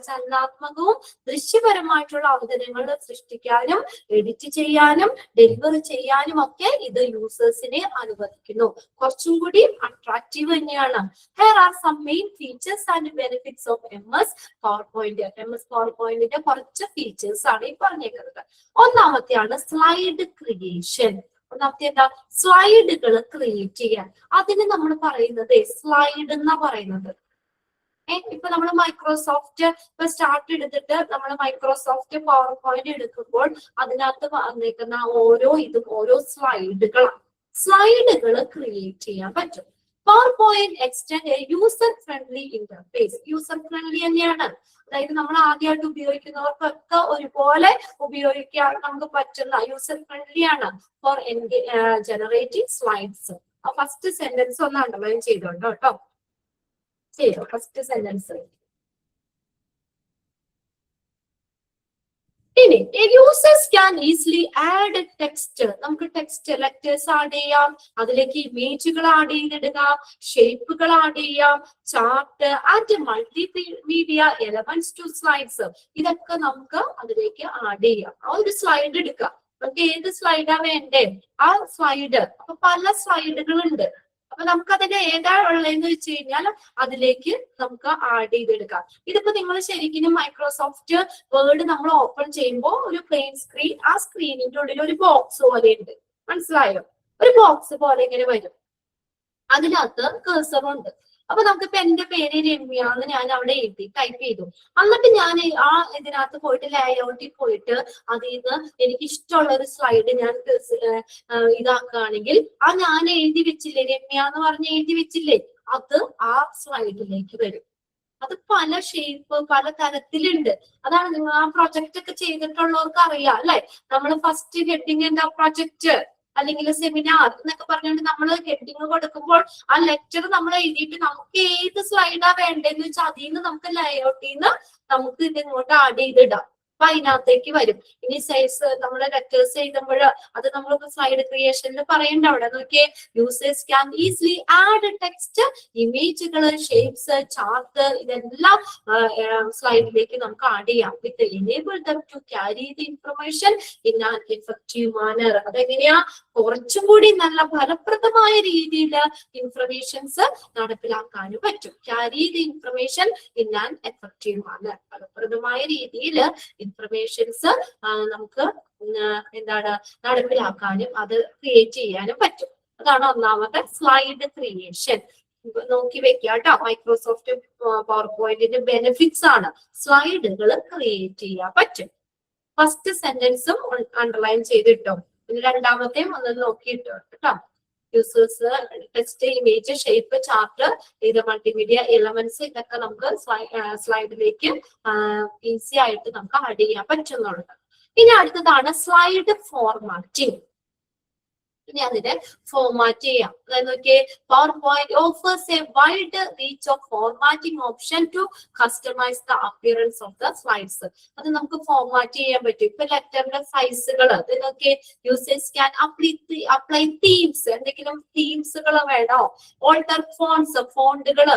ചലനാത്മകവും ദൃശ്യപരമായിട്ടുള്ള അവതരണങ്ങൾ സൃഷ്ടിക്കാനും എഡിറ്റ് ചെയ്യാനും ഡെലിവർ ചെയ്യാനും ഒക്കെ ഇത് യൂസേഴ്സിനെ അനുവദിക്കുന്നു. കുറച്ചും കൂടി അട്രാക്റ്റീവ് തന്നെയാണ്. Here are some main features and benefits of MS PowerPoint. MS PowerPointന്റെ കുറച്ച് ഫീച്ചേഴ്സ് ആണ് ഈ പറഞ്ഞേക്കുന്നത്. ഒന്നാമത്തെയാണ് സ്ലൈഡ് ക്രിയേഷൻ. ഒന്നാമത്തെ എന്താ? സ്ലൈഡുകൾ ക്രിയേറ്റ് ചെയ്യാൻ. അതിന് നമ്മൾ പറയുന്നത് സ്ലൈഡ് എന്നാ പറയുന്നത്. ഇപ്പൊ നമ്മൾ മൈക്രോസോഫ്റ്റ് ഇപ്പൊ സ്റ്റാർട്ട് എടുത്തിട്ട് നമ്മൾ മൈക്രോസോഫ്റ്റ് പവർ പോയിന്റ് എടുക്കുമ്പോൾ അതിനകത്ത് വന്നിരിക്കുന്ന ഓരോ സ്ലൈഡുകൾ ക്രിയേറ്റ് ചെയ്യാൻ പറ്റും. PowerPoint extend user friendly interface. User friendly തന്നെയാണ്. അതായത് നമ്മൾ ആദ്യമായിട്ട് ഉപയോഗിക്കുന്നവർക്കൊക്കെ ഒരുപോലെ ഉപയോഗിക്കാൻ നമുക്ക് പറ്റുന്ന യൂസർ ഫ്രണ്ട്ലി ആണ് for generating slides. First sentence ഒന്ന് അണ്ടർലൈൻ ചെയ്തോണ്ടോ കേട്ടോ. ചെയ്തോ ഫസ്റ്റ് സെന്റൻസ്. ഇനി users can easily add text. നമുക്ക് ടെക്സ്റ്റ് ലെറ്റേഴ്സ് ആഡ് ചെയ്യാം, അതിലേക്ക് ഇമേജുകൾ ആഡ് ചെയ്തിടുക, ഷേപ്പുകൾ ആഡ് ചെയ്യാം, chart and multimedia elements to slides. ഇതൊക്കെ നമുക്ക് അതിലേക്ക് ആഡ് ചെയ്യാം. ആ ഒരു സ്ലൈഡ് എടുക്കുക, നമുക്ക് ഏത് സ്ലൈഡാ വേണ്ടേ ആ സ്ലൈഡ്. അപ്പൊ പല സ്ലൈഡുകളുണ്ട്. അപ്പൊ നമുക്ക് അതിന്റെ ഏതാ ഉള്ളതെന്ന് വെച്ച് കഴിഞ്ഞാൽ അതിലേക്ക് നമുക്ക് ആഡ് ചെയ്തെടുക്കാം. ഇതിപ്പോ നിങ്ങൾ ശരിക്കും മൈക്രോസോഫ്റ്റ് വേർഡ് നമ്മൾ ഓപ്പൺ ചെയ്യുമ്പോൾ ഒരു പ്ലെയിൻ സ്ക്രീൻ, ആ സ്ക്രീനിന്റെ ഉള്ളിൽ ഒരു ബോക്സ് പോലെ ഉണ്ട്, മനസ്സിലായോ? ഒരു ബോക്സ് പോലെ ഇങ്ങനെ വരും, അതിനകത്ത് കേഴ്സറുണ്ട്. അപ്പൊ നമുക്കിപ്പോ എന്റെ പേര് രമ്യ എന്ന് ഞാൻ അവിടെ എഴുതി ടൈപ്പ് ചെയ്തു. എന്നിട്ട് ഞാൻ ആ ഇതിനകത്ത് പോയിട്ട് ലേഔട്ടിൽ പോയിട്ട് അതിൽ നിന്ന് എനിക്ക് ഇഷ്ടമുള്ള ഒരു സ്ലൈഡ് ഞാൻ ഇതാക്കുകയാണെങ്കിൽ ആ ഞാൻ എഴുതി വെച്ചില്ലേ, രമ്യ എന്ന് പറഞ്ഞ് എഴുതി വെച്ചില്ലേ, അത് ആ സ്ലൈഡിലേക്ക് വരും. അത് പല ഷേപ്പ് പല തരത്തിലുണ്ട്. അതാണ് നിങ്ങൾ ആ പ്രൊജക്ട് ഒക്കെ ചെയ്തിട്ടുള്ളവർക്ക് അറിയാം അല്ലെ. നമ്മൾ ഫസ്റ്റ് ഹെഡിങ് എന്താ പ്രൊജക്ട് അല്ലെങ്കിൽ സെമിനാർ എന്നൊക്കെ പറഞ്ഞുകൊണ്ട് നമ്മൾ ഹെഡിങ് കൊടുക്കുമ്പോൾ ആ ലെക്ചർ നമ്മൾ എഴുതിയിട്ട് നമുക്ക് ഏത് സ്ലൈഡാ വേണ്ടതെന്ന് വെച്ചാൽ അതിൽ നിന്ന് നമുക്ക് ലേഔട്ടിൽ നിന്ന് നമുക്ക് ഇതിങ്ങോട്ട് ആഡ് ചെയ്തിടാം. അപ്പൊ അതിനകത്തേക്ക് വരും. ഇനി സൈസ് നമ്മള് ലെറ്റേഴ്സ് എഴുതുമ്പോൾ അത് നമ്മൾ സ്ലൈഡ് ക്രിയേഷനിൽ പറയണ്ട. അവിടെ നോക്കിയേ, users can easily add text, ഇമേജുകള്, ഷേപ്സ്, ചാർട്ട്, ഇതെല്ലാം സ്ലൈഡിലേക്ക് നമുക്ക് ആഡ് ചെയ്യാം. With enable them to carry the information in an effective manner. അതെങ്ങനെയാ? കുറച്ചും കൂടി നല്ല ഫലപ്രദമായ രീതിയിൽ ഇൻഫർമേഷൻസ് നടപ്പിലാക്കാനും പറ്റും. Carry the information in an effective manner. ഫലപ്രദമായ രീതിയിൽ ഇൻഫർമേഷൻസ് നമുക്ക് എന്താണ് നടപ്പിലാക്കാനും അത് ക്രിയേറ്റ് ചെയ്യാനും പറ്റും. അതാണ് ഒന്നാമത്തെ സ്ലൈഡ് ക്രിയേഷൻ. നോക്കി വെക്കുക കേട്ടോ. മൈക്രോസോഫ്റ്റ് പവർ പോയിന്റിന്റെ ബെനിഫിറ്റ്സ് ആണ്. സ്ലൈഡുകൾ ക്രിയേറ്റ് ചെയ്യാൻ പറ്റും. ഫസ്റ്റ് സെന്റൻസും അണ്ടർലൈൻ ചെയ്തിട്ടോ. പിന്നെ രണ്ടാമത്തെയും ഒന്ന് നോക്കിയിട്ടോ കേട്ടോ. Users, text, image, shape, chart, ഇത് മൾട്ടിമീഡിയ എലമെന്റ്സ്, ഇതൊക്കെ നമുക്ക് സ്ലൈഡിലേക്ക് ഈസി ആയിട്ട് നമുക്ക് ആഡ് ചെയ്യാൻ പറ്റുന്നുണ്ട്. ഇനി അടുത്തതാണ് സ്ലൈഡ് ഫോർമാറ്റിംഗ്. ഇനി അതിനെ ഫോർമാറ്റ് ചെയ്യാം. അതായത് നോക്കിയേ, PowerPoint offers a wide reach of formatting option to customise the appearance of the slides. അത് നമുക്ക് ഫോർമാറ്റ് ചെയ്യാൻ പറ്റും. ഇപ്പൊ ലെറ്ററിന്റെ സൈസുകൾ ഇതൊക്കെ യൂസേഴ്സ് ക്യാൻ അപ്ലൈ തീംസ്. എന്തെങ്കിലും തീംസുകൾ വേണോ? ഓൾട്ടർ ഫോൺസ്, ഫോണ്ടുകൾ,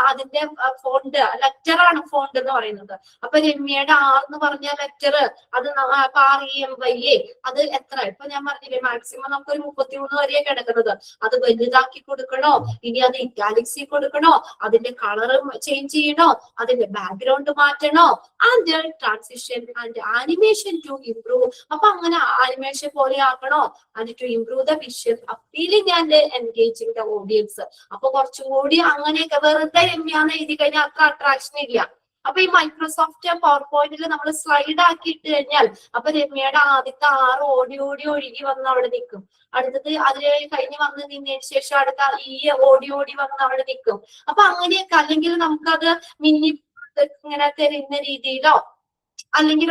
അതിന്റെ ഫോണ്ട്, ലെറ്ററാണ് ഫോണ്ട് എന്ന് പറയുന്നത്. അപ്പൊ രമ്യയുടെ ആർ എന്ന് പറഞ്ഞ ലെറ്റർ അത് REMYA അത് എത്ര? ഇപ്പൊ ഞാൻ പറഞ്ഞില്ലേ, മാക്സിമം നമുക്കൊരു 33 വരെയാ കിടക്കുന്നത്. അത് വലുതാക്കി കൊടുക്കണോ? ഇനി അത് ഇറ്റാലിക്സി കൊടുക്കണോ? അതിന്റെ കളർ ചേഞ്ച് ചെയ്യണോ? അതിന്റെ ബാക്ക്ഗ്രൗണ്ട് മാറ്റണോ? And transition and animation to improve. അപ്പൊ അങ്ങനെ ആനിമേഷൻ പോലെ ആക്കണോ? And to improve the visual appealing and engaging the audience. അപ്പൊ കുറച്ചും കൂടി അങ്ങനെയൊക്കെ വെറുതെ രമ്യാന്ന് എഴുതി കഴിഞ്ഞാൽ അത്ര അട്രാക്ഷൻ ഇല്ല. അപ്പൊ ഈ മൈക്രോസോഫ്റ്റ് പവർ പോയിന്റിൽ നമ്മൾ സ്ലൈഡ് ആക്കി ഇട്ട് കഴിഞ്ഞാൽ അപ്പൊ രമ്യയുടെ ആദ്യത്തെ 6 ഓടി ഒഴുകി വന്ന് അവിടെ നിൽക്കും. അടുത്തത് അതിന് കഴിഞ്ഞ് വന്ന് നിന്നതിന് ശേഷം അടുത്ത ഈ ഓടി വന്ന് അവിടെ നിൽക്കും. അപ്പൊ അങ്ങനെയൊക്കെ, അല്ലെങ്കിൽ നമുക്കത് മിന്നി ഇങ്ങനെ തരുന്ന രീതിയിലോ, അല്ലെങ്കിൽ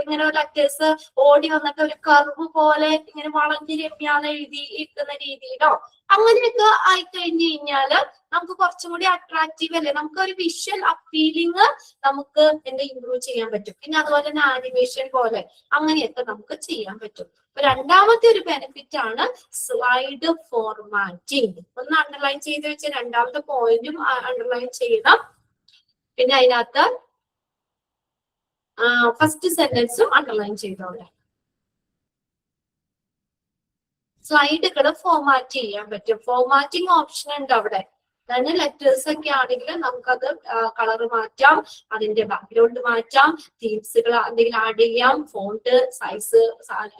ഇങ്ങനെ ലെറ്റേഴ്സ് ഓടി വന്നിട്ട് ഒരു കർവ് പോലെ ഇങ്ങനെ വളഞ്ഞ് രമ്യാന്ന് എഴുതി ഇരിക്കുന്ന രീതിയിലോ അങ്ങനെയൊക്കെ ആയിക്കഴിഞ്ഞു കഴിഞ്ഞാല് നമുക്ക് കുറച്ചും കൂടി അട്രാക്റ്റീവ് അല്ലേ, നമുക്ക് ഒരു വിഷ്വൽ അപ്പീലിംഗ് നമുക്ക് ഇംപ്രൂവ് ചെയ്യാൻ പറ്റും. പിന്നെ അതുപോലെ തന്നെ ആനിമേഷൻ പോലെ അങ്ങനെയൊക്കെ നമുക്ക് ചെയ്യാൻ പറ്റും. രണ്ടാമത്തെ ഒരു ബെനിഫിറ്റ് ആണ് സ്ലൈഡ് ഫോർമാറ്റിംഗ്. ഒന്ന് അണ്ടർലൈൻ ചെയ്ത് വെച്ച് രണ്ടാമത്തെ പോയിന്റും അണ്ടർലൈൻ ചെയ്യണം. പിന്നെ അതിനകത്ത് ഫസ്റ്റ് സെന്റൻസും അണ്ടർലൈൻ ചെയ്തോളെ. സ്ലൈഡുകൾ ഫോർമാറ്റ് ചെയ്യാൻ പറ്റും. ഫോർമാറ്റിംഗ് ഓപ്ഷൻ ഉണ്ട് അവിടെ. അതായത് ലെറ്റേഴ്സ് ഒക്കെ ആണെങ്കിൽ നമുക്കത് കളർ മാറ്റാം, അതിന്റെ ബാക്ക്ഗ്രൗണ്ട് മാറ്റാം, തീംസുകൾ എന്തെങ്കിലും ആഡ് ചെയ്യാം, ഫോണ്ട് സൈസ്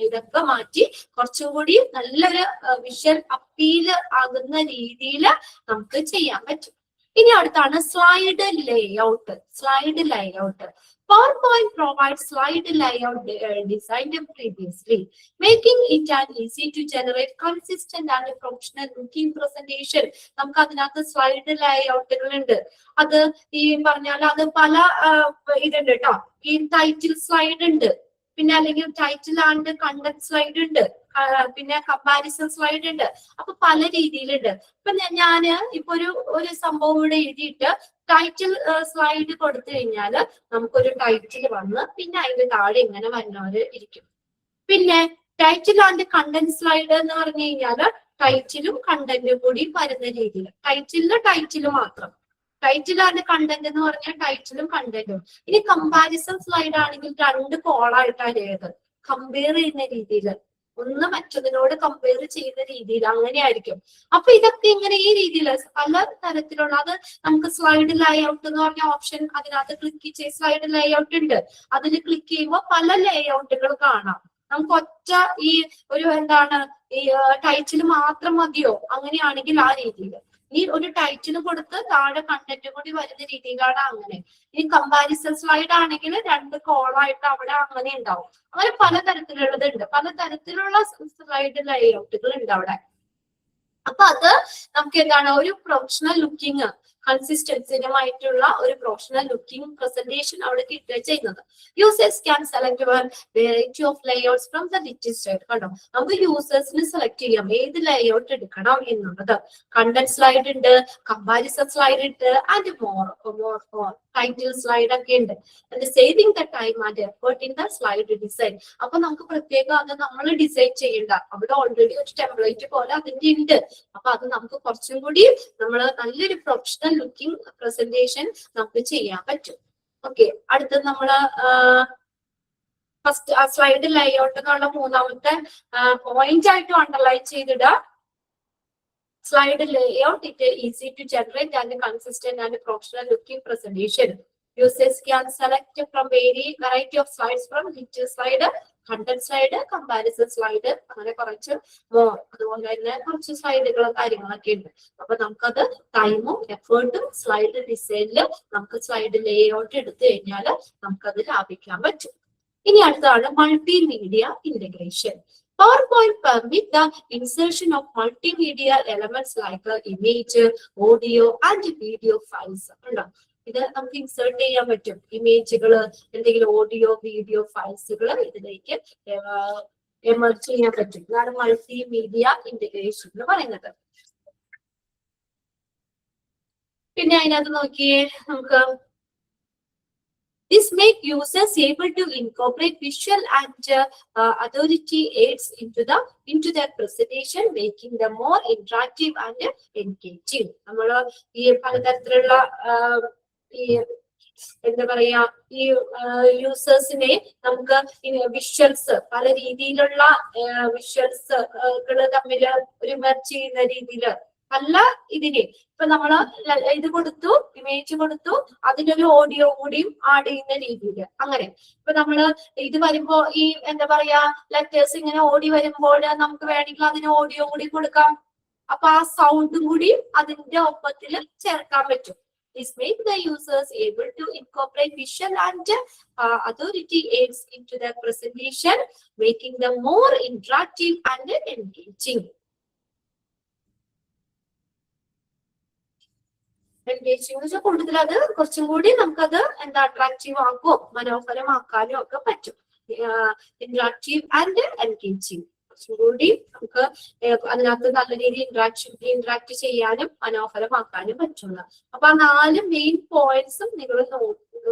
ഇതൊക്കെ മാറ്റി കുറച്ചും കൂടി നല്ലൊരു വിഷ്വൽ അപ്പീല് ആകുന്ന രീതിയിൽ നമുക്ക് ചെയ്യാൻ പറ്റും. ഇനി അടുത്താണ് slide layout. Slide layout. PowerPoint provides slide layout designed previously, making it an easy to generate consistent and professional looking presentation. നമുക്ക് അതിനകത്ത് സ്ലൈഡ് ലേഔട്ടുകൾ ഉണ്ട്. അത് ഈ പറഞ്ഞാൽ അത് പല ഇതുണ്ട് കേട്ടോ. ഈ ടൈറ്റിൽ സ്ലൈഡ് ഉണ്ട്, പിന്നെ അല്ലെങ്കിൽ ടൈറ്റിൽ ആൻഡ് കണ്ടന്റ് സ്ലൈഡ് ഉണ്ട്, പിന്നെ കമ്പാരിസൺ സ്ലൈഡ് ഉണ്ട്. അപ്പൊ പല രീതിയിലുണ്ട്. ഇപ്പൊ ഞാന് ഇപ്പൊ ഒരു സംഭവം ഇവിടെ എഴുതിയിട്ട് ടൈറ്റിൽ സ്ലൈഡ് കൊടുത്തു കഴിഞ്ഞാൽ നമുക്കൊരു ടൈറ്റിൽ വന്ന് പിന്നെ അതിന്റെ താഴെ ഇങ്ങനെ വരുന്നവര് ഇരിക്കും. പിന്നെ ടൈറ്റിൽ ആൻഡ് കണ്ടന്റ് സ്ലൈഡ് എന്ന് പറഞ്ഞു കഴിഞ്ഞാല് ടൈറ്റിലും കണ്ടന്റും കൂടി വരുന്ന രീതിയിൽ, ടൈറ്റില് മാത്രം. ടൈറ്റിൽ ആൻഡ് കണ്ടന്റ് എന്ന് പറഞ്ഞാൽ ടൈറ്റിലും കണ്ടന്റും. ഇനി കമ്പാരിസൺ സ്ലൈഡ് ആണെങ്കിൽ 2 കോളായിട്ടാണ് ചെയ്തത്. കമ്പയർ ചെയ്യുന്ന രീതിയിൽ, ഒന്ന് മറ്റതിനോട് കമ്പയർ ചെയ്യുന്ന രീതിയിൽ അങ്ങനെയായിരിക്കും. അപ്പൊ ഇതൊക്കെ ഇങ്ങനെ ഈ രീതിയിൽ പല തരത്തിലുള്ള, അത് നമുക്ക് സ്ലൈഡ് ലേഔട്ട് എന്ന് പറഞ്ഞ ഓപ്ഷൻ അതിനകത്ത് ക്ലിക്ക് ചെയ്ത് സ്ലൈഡ് ലേഔട്ട് ഉണ്ട്. അതിൽ ക്ലിക്ക് ചെയ്യുമ്പോൾ പല ലേഔട്ടുകൾ കാണാം. നമുക്ക് ഒറ്റ ഈ ഒരു എന്താണ് ഈ ടൈറ്റിൽ മാത്രം മതിയോ, അങ്ങനെയാണെങ്കിൽ ആ രീതിയിൽ. ഈ ഒരു ടൈറ്റിൽ കൊടുത്ത് താഴെ കണ്ടന്റ് കൂടി വരുന്ന രീതിയിലാണ് അങ്ങനെ. ഈ കമ്പാരിസൺ സ്ലൈഡ് ആണെങ്കിൽ 2 കോളായിട്ട് അവിടെ അങ്ങനെ ഉണ്ടാവും. അങ്ങനെ പലതരത്തിലുള്ളതുണ്ട്, പലതരത്തിലുള്ള സ്ലൈഡ് ലേഔട്ടുകൾ ഉണ്ട് അവിടെ. അപ്പൊ അത് നമുക്ക് എന്താണ് ഒരു പ്രൊഫഷണൽ ലുക്കിംഗ്, കൺസിസ്റ്റൻസിനുമായിട്ടുള്ള ഒരു പ്രൊഫഷണൽ ലുക്കിംഗ് പ്രസന്റേഷൻ അവിടെ കിട്ടുക ചെയ്യുന്നത്. Users can select variety of layouts from the list. കണ്ടോ, നമുക്ക് യൂസേഴ്സിന് സെലക്ട് ചെയ്യാം ഏത് ലേഔട്ട് എടുക്കണം എന്നുള്ളത്. കണ്ടന്റ് സ്ലൈഡ് ഉണ്ട്, കമ്പാരിസൺ സ്ലൈഡ് ഉണ്ട്, ആൻഡ് മോർ ടൈറ്റിൽ സ്ലൈഡ് ഒക്കെ ഉണ്ട്. And saving the time and effort in the slide design. അപ്പൊ നമുക്ക് പ്രത്യേകം അത് നമ്മൾ ഡിസൈൻ ചെയ്യണ്ട, അവിടെ ഓൾറെഡി ഒരു ടെംപ്ലേറ്റ് പോലെ അതിന്റെ ഉണ്ട്. അപ്പൊ അത് നമുക്ക് കുറച്ചും കൂടി നമ്മൾ നല്ലൊരു പ്രൊഫഷണൽ ലുക്കിംഗ് പ്രസന്റേഷൻ നമുക്ക് ചെയ്യാൻ പറ്റും. ഓക്കെ, അടുത്തത് നമ്മള് ഫസ്റ്റ് ആ സ്ലൈഡ് ലേഔട്ട് എന്നുള്ള മൂന്നാമത്തെ പോയിന്റ് ആയിട്ട് underline ചെയ്തിടുക. Slide layout, it is easy to generate and consistent and professional looking presentation. Users can select from variety of slides from lecture slide, content slide, comparison slide, അങ്ങനെ കുറച്ച് അതുപോലെ തന്നെ കുറച്ച് സ്ലൈഡുകളും കാര്യങ്ങളൊക്കെ ഉണ്ട്. അപ്പൊ നമുക്കത് ടൈമും എഫേർട്ടും സ്ലൈഡ് ഡിസൈനിൽ നമുക്ക് സ്ലൈഡ് ലേഔട്ട് എടുത്തു കഴിഞ്ഞാൽ നമുക്കത് ലാഭിക്കാൻ പറ്റും. ഇനി അടുത്താണ് multimedia integration. PowerPoint permit the insertion of multimedia elements like image, audio and video files. ഇത് നമുക്ക് ഇൻസേർട്ട് ചെയ്യാൻ പറ്റും. ഇമേജുകൾ, എന്തെങ്കിലും ഓഡിയോ വീഡിയോ ഫയൽസുകൾ ഇതിലേക്ക് എമർജ് ചെയ്യാൻ പറ്റും. ഇതാണ് മൾട്ടിമീഡിയ ഇന്റഗ്രേഷൻ എന്ന് പറയുന്നത്. പിന്നെ അതിനകത്ത് നോക്കിയേ, നമുക്ക് this make users able to incorporate visual and authority aids into their presentation, making them more interactive and engaging. നമ്മൾ ഈ പലതരത്തിലുള്ള ഈ എന്താ പറയാ ഈ യൂസേഴ്സിനെ നമുക്ക് വിഷ്വൽസ്, പല രീതിയിലുള്ള വിഷ്വൽസുകൾ തമ്മിൽ ഒരു മെർജ് ചെയ്യുന്ന രീതിയിൽ അല്ല ഇതിന്. ഇപ്പൊ നമ്മള് ഇത് കൊടുത്തു, ഇമേജ് കൊടുത്തു, അതിനൊരു ഓഡിയോ കൂടിയും ആഡ് ചെയ്യുന്ന രീതിയിൽ അങ്ങനെ. ഇപ്പൊ നമ്മള് ഇത് വരുമ്പോ ഈ എന്താ പറയാ ലെറ്റേഴ്സ് ഇങ്ങനെ ഓടി വരുമ്പോൾ നമുക്ക് വേണമെങ്കിൽ അതിന് ഓഡിയോ കൂടി കൊടുക്കാം. അപ്പൊ ആ സൗണ്ടും കൂടി അതിന്റെ ഒപ്പത്തിൽ ചേർക്കാൻ പറ്റും. This make the users able to incorporate visual and authority aids into their presentation, making them more interactive and engaging. കൂടുതൽ അത് കുറച്ചും കൂടി നമുക്കത് എന്താ അട്രാക്റ്റീവ് ആക്കും, മനോഹരമാക്കാനും ഒക്കെ പറ്റും. ഇന്ററാക്റ്റീവ് ആൻഡ് എൻഗേജിങ്, കുറച്ചും കൂടി നമുക്ക് അതിനകത്ത് നല്ല രീതിയിൽ ഇന്ററാക്ട് ചെയ്യാനും മനോഹരമാക്കാനും പറ്റുന്ന. അപ്പൊ ആ 4 മെയിൻ പോയിന്റ്സും നിങ്ങൾ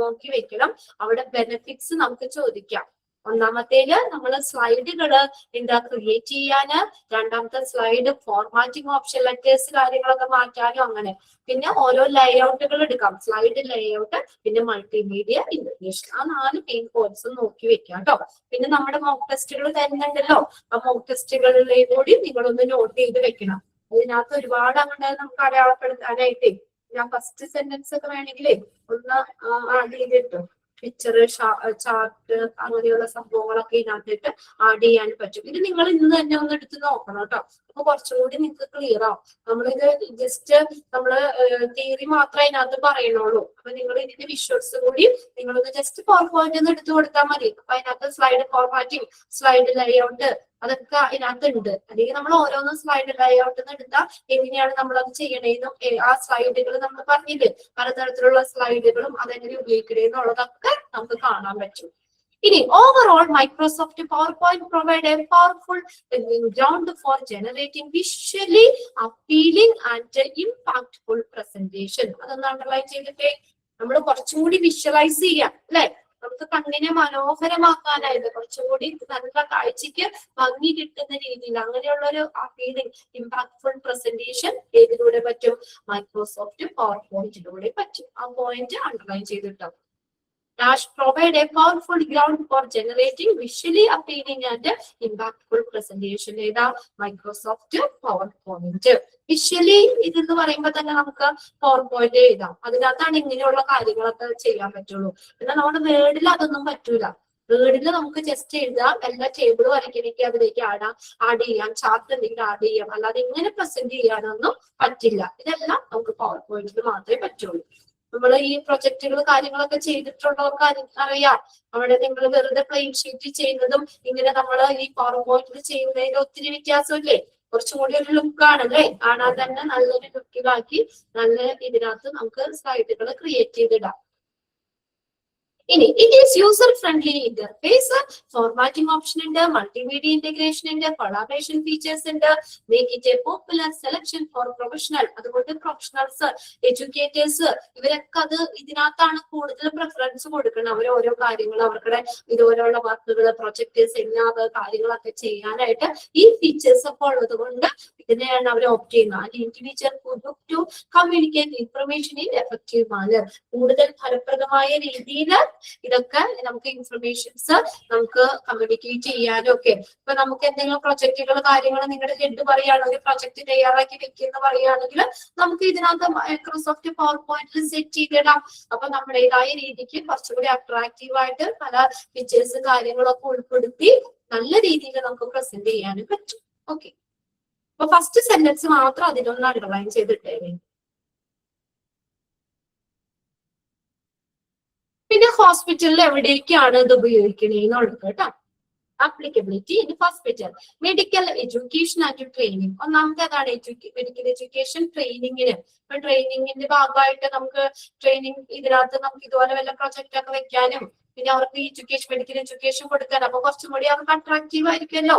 നോക്കി വെക്കണം. അവിടെ ബെനിഫിറ്റ്സ് നമുക്ക് ചോദിക്കാം. ഒന്നാമത്തേല് നമ്മൾ സ്ലൈഡുകൾ എന്താ ക്രിയേറ്റ് ചെയ്യാന്, രണ്ടാമത്തെ സ്ലൈഡ് ഫോർമാറ്റിംഗ് ഓപ്ഷൻ, ലെറ്റേഴ്സ് കാര്യങ്ങളൊക്കെ മാറ്റാനും അങ്ങനെ. പിന്നെ ഓരോ ലേഔട്ടുകൾ എടുക്കാം, സ്ലൈഡ് ലേഔട്ട്, പിന്നെ മൾട്ടിമീഡിയ ഇന്റഗ്രേഷൻ. ആ 4 മെയിൻ പോയിന്റ്സ് നോക്കി വെക്കാം കേട്ടോ. പിന്നെ നമ്മുടെ മോക്ക് ടെസ്റ്റുകൾ തരുന്നുണ്ടല്ലോ, ആ മോക്ക് ടെസ്റ്റുകളിലെ കൂടി നിങ്ങളൊന്ന് നോട്ട് ചെയ്ത് വെക്കണം. അതിനകത്ത് ഒരുപാട് അങ്ങനെ നമുക്ക് അടയാളപ്പെടുത്താനായിട്ടേ ഞാൻ ഫസ്റ്റ് സെന്റൻസ് ഒക്കെ വേണമെങ്കിലേ ഒന്ന് ആഡ് ചെയ്തിട്ടു. പിക്ചർ, ചാർട്ട്, അങ്ങനെയുള്ള സംഭവങ്ങളൊക്കെ ഇതിനകത്തിട്ട് ആഡ് ചെയ്യാൻ പറ്റും. ഇത് നിങ്ങൾ ഇന്ന് തന്നെ ഒന്ന് എടുത്ത് നോക്കണം കേട്ടോ. അപ്പൊ കുറച്ചുകൂടി നിങ്ങൾക്ക് ക്ലിയർ ആവും. നമ്മളിത് ജസ്റ്റ് നമ്മള് തിയറി മാത്രമേ അതിനകത്ത് പറയണുള്ളൂ. അപ്പൊ നിങ്ങൾ ഇതിന്റെ വിഷ്വൽസ് കൂടി നിങ്ങളൊന്ന് ജസ്റ്റ് PowerPoint ഒന്ന് എടുത്തു കൊടുത്താൽ മതി. അപ്പൊ അതിനകത്ത് സ്ലൈഡ് ഫോർമാറ്റിംഗ്, സ്ലൈഡ് ലേഔട്ട് അതൊക്കെ അതിനകത്ത് ഉണ്ട്. അല്ലെങ്കിൽ നമ്മൾ ഓരോന്നും സ്ലൈഡ് ലേഔട്ട് എടുത്താൽ എങ്ങനെയാണ് നമ്മൾ അത് ചെയ്യണേന്നും ആ സ്ലൈഡുകൾ നമ്മൾ പറഞ്ഞില്ലേ, പലതരത്തിലുള്ള സ്ലൈഡുകളും അതെങ്ങനെ ഉപയോഗിക്കണേന്നുള്ളതൊക്കെ നമുക്ക് കാണാൻ പറ്റും. ഇനി overall Microsoft PowerPoint provide a powerful ground for generating visually appealing and impactful presentation. അതൊന്ന് അണ്ടർലൈൻ ചെയ്തിട്ടേ. നമ്മൾ കുറച്ചും കൂടി വിഷ്വലൈസ് ചെയ്യാം അല്ലെ, നമുക്ക് കണ്ണിനെ മനോഹരമാക്കാനായിട്ട് കുറച്ചും കൂടി നല്ല കാഴ്ചക്ക് ഭംഗി കിട്ടുന്ന രീതിയിൽ അങ്ങനെയുള്ള ഒരു അപ്പീലിംഗ് ഇമ്പാക്ട്ഫുൾ പ്രസന്റേഷൻ ഏതിലൂടെ പറ്റും? മൈക്രോസോഫ്റ്റ് PowerPointലൂടെ പറ്റും. ആ പോയിന്റ് അണ്ടർലൈൻ ചെയ്തിട്ടോ. Dash provide a powerful ground for generating visually appealing and impactful presentation. ഏതാ മൈക്രോസോഫ്റ്റ് പവർ പോയിന്റ്. വിഷ്വലി ഇതെന്ന് പറയുമ്പോൾ തന്നെ നമുക്ക് പവർ പോയിന്റ് എഴുതാം. അതിനകത്താണ് ഇങ്ങനെയുള്ള കാര്യങ്ങളൊക്കെ ചെയ്യാൻ പറ്റുള്ളൂ. എന്നാൽ നമ്മുടെ വേർഡിൽ അതൊന്നും പറ്റൂല. വേർഡിൽ നമുക്ക് ജസ്റ്റ് എഴുതാം, എല്ലാ ടേബിൾ വരയ്ക്കണമെങ്കിൽ അതിലേക്ക് ആഡ് ചെയ്യാം, ചാർട്ട് എന്തെങ്കിലും ആഡ് ചെയ്യാം. അല്ലാതെ ഇങ്ങനെ പ്രസന്റ് ചെയ്യാനൊന്നും പറ്റില്ല. ഇതെല്ലാം നമുക്ക് പവർ പോയിന്റിൽ മാത്രമേ പറ്റുള്ളൂ. നമ്മൾ ഈ പ്രൊജക്ടുകൾ കാര്യങ്ങളൊക്കെ ചെയ്തിട്ടുള്ളവർക്ക് അറിയാം. അവിടെ നിങ്ങൾ വെറുതെ പ്ലെയിൻ ഷീറ്റ് ചെയ്യുന്നതും ഇങ്ങനെ നമ്മൾ ഈ പവർ പോയിന്റിൽ ചെയ്യുന്നതിന് ഒത്തിരി വ്യത്യാസമില്ലേ? കുറച്ചും കൂടി ഒരു ലുക്കാണ് അല്ലേ? കാണാൻ തന്നെ നല്ലൊരു ലുക്കിലാക്കി നല്ല ഇതിനകത്ത് നമുക്ക് സ്ലൈഡുകൾ ക്രിയേറ്റ് ചെയ്തിടാം. ഇനി it is user friendly interface, formatting option ഉണ്ട്, multimedia integration ഉണ്ട്, collaboration features ഉണ്ട്, make it a popular selection for professional. അതുകൊണ്ട് പ്രൊഫഷണൽസ്, എഡ്യൂക്കേറ്റേഴ്സ് ഇവരൊക്കെ അത് ഇതിനകത്താണ് കൂടുതൽ പ്രിഫറൻസ് കൊടുക്കണം. അവർ ഓരോ കാര്യങ്ങൾ അവരുടെ ഇതുപോലെയുള്ള വർക്കുകൾ, പ്രൊജക്ട്, സെമിനാർ കാര്യങ്ങളൊക്കെ ചെയ്യാനായിട്ട് ഈ ഫീച്ചേഴ്സ് ഒക്കെ ഉള്ളത് കൊണ്ട് ഇതിനെയാണ് അവർ ഓപ്റ്റ് ചെയ്യുന്നത്. And individual to communicate information in effective manner. കൂടുതൽ ഫലപ്രദമായ രീതിയിൽ ഇതൊക്കെ നമുക്ക് ഇൻഫർമേഷൻസ് നമുക്ക് കമ്മ്യൂണിക്കേറ്റ് ചെയ്യാനും ഒക്കെ. ഇപ്പൊ നമുക്ക് എന്തെങ്കിലും പ്രൊജക്ടുകൾ കാര്യങ്ങൾ നിങ്ങളുടെ ഹെഡ് പറയുകയാണ്, ഒരു പ്രൊജക്ട് തയ്യാറാക്കി വെക്കുന്ന പറയുകയാണെങ്കിൽ നമുക്ക് ഇതിനകത്ത് മൈക്രോസോഫ്റ്റ് പവർ പോയിന്റിൽ സെറ്റ് ചെയ്തിടാം. അപ്പൊ നമ്മുടേതായ രീതിക്ക് കുറച്ചുകൂടി അട്രാക്റ്റീവ് ആയിട്ട് പല ഫീച്ചേഴ്സ് കാര്യങ്ങളൊക്കെ ഉൾപ്പെടുത്തി നല്ല രീതിയിൽ നമുക്ക് പ്രസന്റ് ചെയ്യാനും പറ്റും. ഓക്കെ, അപ്പൊ ഫസ്റ്റ് സെന്റൻസ് മാത്രം അതിലൊന്ന് അണ്ടർലൈൻ ചെയ്തിട്ടേ. പിന്നെ ഹോസ്പിറ്റലിൽ എവിടേക്കാണ് ഇത് ഉപയോഗിക്കണേന്നുള്ളത് കേട്ടോ. Applicability in hospital, medical education and training. ഒന്നാമത്തെ അതാണ് മെഡിക്കൽ എഡ്യൂക്കേഷൻ ട്രെയിനിങ്ങിന്. ഇപ്പൊ ട്രെയിനിങ്ങിന്റെ ഭാഗമായിട്ട് നമുക്ക് ട്രെയിനിങ് ഇതിനകത്ത് നമുക്ക് ഇതുപോലെ വല്ല പ്രൊജക്ട് ഒക്കെ വെക്കാനും പിന്നെ അവർക്ക് എഡ്യൂക്കേഷൻ മെഡിക്കൽ എഡ്യൂക്കേഷൻ കൊടുക്കാൻ അപ്പൊ കുറച്ചും കൂടി അവർക്ക് അട്രാക്റ്റീവ് ആയിരിക്കുമല്ലോ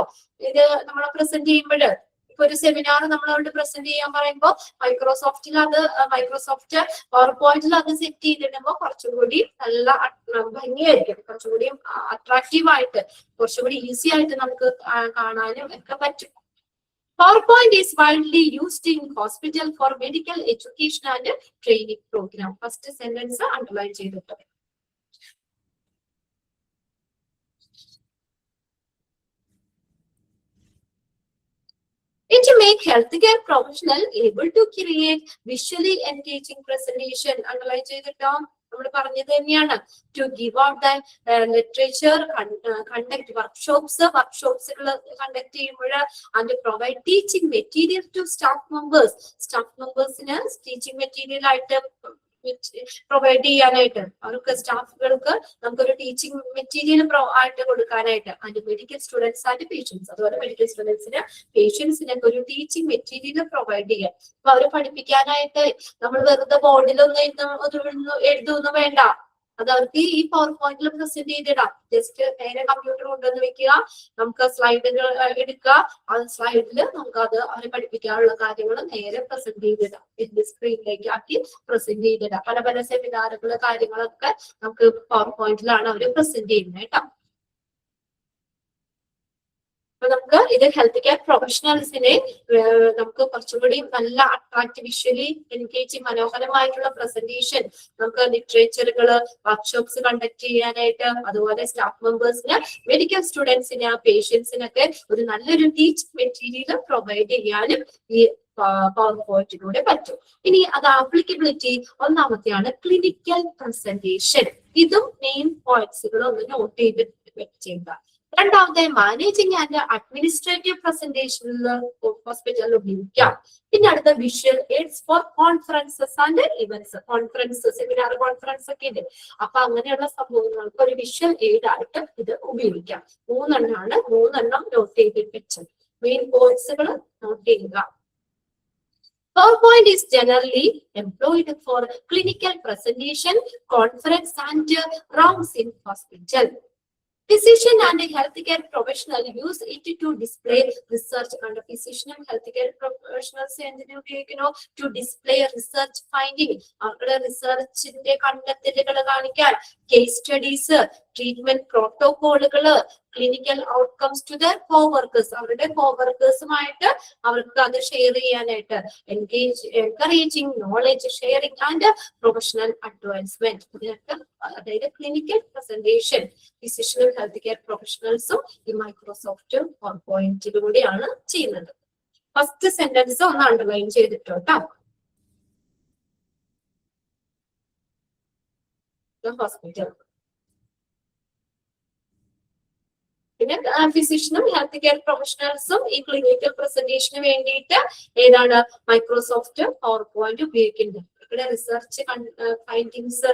ഇത് നമ്മൾ പ്രസന്റ് ചെയ്യുമ്പോൾ. ഇപ്പൊ ഒരു സെമിനാർ നമ്മളോട് പ്രസന്റ് ചെയ്യാൻ പറയുമ്പോൾ മൈക്രോസോഫ്റ്റ് പവർ പോയിന്റിൽ അത് സെറ്റ് ചെയ്തിടുമ്പോൾ കുറച്ചും കൂടി നല്ല ഭംഗിയായിരിക്കും, കുറച്ചും കൂടി അട്രാക്റ്റീവ് ആയിട്ട് കുറച്ചുകൂടി ഈസി ആയിട്ട് നമുക്ക് കാണാനും ഒക്കെ പറ്റും. PowerPoint is widely used in hospital for medical education and training program. First sentence underline ചെയ്തിട്ട്. It make healthcare professional able to create visually engaging presentation. Underline ചെയ്തിട്ടോ. നമ്മൾ പറഞ്ഞത് തന്നെയാണ്. To give out the literature, conduct വർക്ക്ഷോപ്സുകൾ conduct ചെയ്യുമ്പോൾ and provide teaching material to staff members-ന് teaching material ആയിട്ട് provide ചെയ്യാനായിട്ട് അവർക്ക് സ്റ്റാഫുകൾക്ക് നമുക്കൊരു ടീച്ചിങ് മെറ്റീരിയൽ ആയിട്ട് കൊടുക്കാനായിട്ട്. And medical students and patients, അതുപോലെ മെഡിക്കൽ സ്റ്റുഡൻസിന് പേഷ്യൻസിനൊക്കെ ഒരു ടീച്ചിങ് മെറ്റീരിയൽ പ്രൊവൈഡ് ചെയ്യാൻ. അപ്പൊ അവരെ പഠിപ്പിക്കാനായിട്ട് നമ്മൾ വെറുതെ ബോർഡിലൊന്നും എഴുതൊന്നും വേണ്ട. അത് അവർക്ക് ഈ പവർ പോയിന്റിൽ പ്രസന്റ് ചെയ്തിടാം. ജസ്റ്റ് നേരെ കമ്പ്യൂട്ടർ കൊണ്ടുവന്ന് വെക്കുക, നമുക്ക് സ്ലൈഡുകൾ എടുക്കുക, ആ സ്ലൈഡിൽ നമുക്ക് അത് അവരെ പഠിപ്പിക്കാനുള്ള കാര്യങ്ങൾ നേരെ പ്രസന്റ് ചെയ്തിടാം. ഇതിന്റെ സ്ക്രീനിലേക്ക് ആക്കി പ്രസന്റ് ചെയ്തിടാം. പല പല സെമിനാറുകൾ കാര്യങ്ങളൊക്കെ നമുക്ക് പവർ പോയിന്റിലാണ് അവർ പ്രസന്റ് ചെയ്യുന്നത് കേട്ടോ. അപ്പൊ നമുക്ക് ഇത് ഹെൽത്ത് കെയർ പ്രൊഫഷണൽസിനെ നമുക്ക് കുറച്ചുകൂടി നല്ല അട്രാക്റ്റീവ് വിഷ്വലി എൻഗേജിങ് മനോഹരമായിട്ടുള്ള പ്രസന്റേഷൻ, നമുക്ക് ലിറ്ററേച്ചറുകള് വർക്ക്ഷോപ്സ് കണ്ടക്ട് ചെയ്യാനായിട്ട്, അതുപോലെ സ്റ്റാഫ് മെമ്പേഴ്സിന് മെഡിക്കൽ സ്റ്റുഡൻസിന് പേഷ്യൻസിനൊക്കെ ഒരു നല്ലൊരു ടീച്ചിങ് മെറ്റീരിയൽ പ്രൊവൈഡ് ചെയ്യാനും ഈ പവർ പോയിന്റിലൂടെ പറ്റും. ഇനി അത് ആപ്ലിക്കബിലിറ്റി ഒന്നാമത്തെയാണ് ക്ലിനിക്കൽ പ്രസന്റേഷൻ. ഇതും മെയിൻ പോയിന്റ്സുകൾ ഒന്ന് നോട്ട് ചെയ്ത് ചെയ്യുക. രണ്ടാമത്തെ മാനേജിങ് ആൻഡ് അഡ്മിനിസ്ട്രേറ്റീവ് പ്രസന്റേഷനിൽ ഹോസ്പിറ്റലിൽ ഉപയോഗിക്കാം. പിന്നെ അടുത്ത visual aids for conferences and events. Conference, seminar, conference ഒക്കെ ഉണ്ട്. അപ്പൊ അങ്ങനെയുള്ള സംഭവങ്ങൾക്ക് ഒരു വിഷ്വൽ എയ്ഡ് ആയിട്ട് ഇത് ഉപയോഗിക്കാം. മൂന്നെണ്ണം നോട്ട് ചെയ്തിട്ട് വെച്ചത് മെയിൻ പോയിന്റ്സുകൾ നോട്ട് ചെയ്യുക. PowerPoint is generally employed for clinical presentation, conference and rounds in hospital. Physician and healthcare professional use it to display research. And physician and healthcare professionals to display research finding. Research in the conduct case studies, treatment protocol, clinical outcomes to their coworkers, അവരുടെ കോവർക്കേഴ്സുമായിട്ട് അവർക്ക് അത് share ചെയ്യാനായിട്ട്, encouraging knowledge sharing and professional advancement. ഇതിനൊക്കെ അതായത് clinical presentation ഫിസിഷ്യനും health care പ്രൊഫഷണൽസും ഈ മൈക്രോസോഫ്റ്റ് പവർ പോയിന്റിലൂടെയാണ് ചെയ്യുന്നത്. ഫസ്റ്റ് സെന്റൻസ് ഒന്ന് അണ്ടർലൈൻ ചെയ്തിട്ടോ കേട്ടോ. ഹോസ്പിറ്റൽ, പിന്നെ ഫിസിഷ്യനും ഹെൽത്ത് കെയർ പ്രൊഫഷണൽസും ഈ ക്ലിനിക്കൽ പ്രസന്റേഷന് വേണ്ടിയിട്ട് ഏതാണ് മൈക്രോസോഫ്റ്റ് പവർ പോയിന്റ് ഉപയോഗിക്കുന്നത്. ഇവിടെ റിസർച്ച് ഫൈൻഡിങ്സ്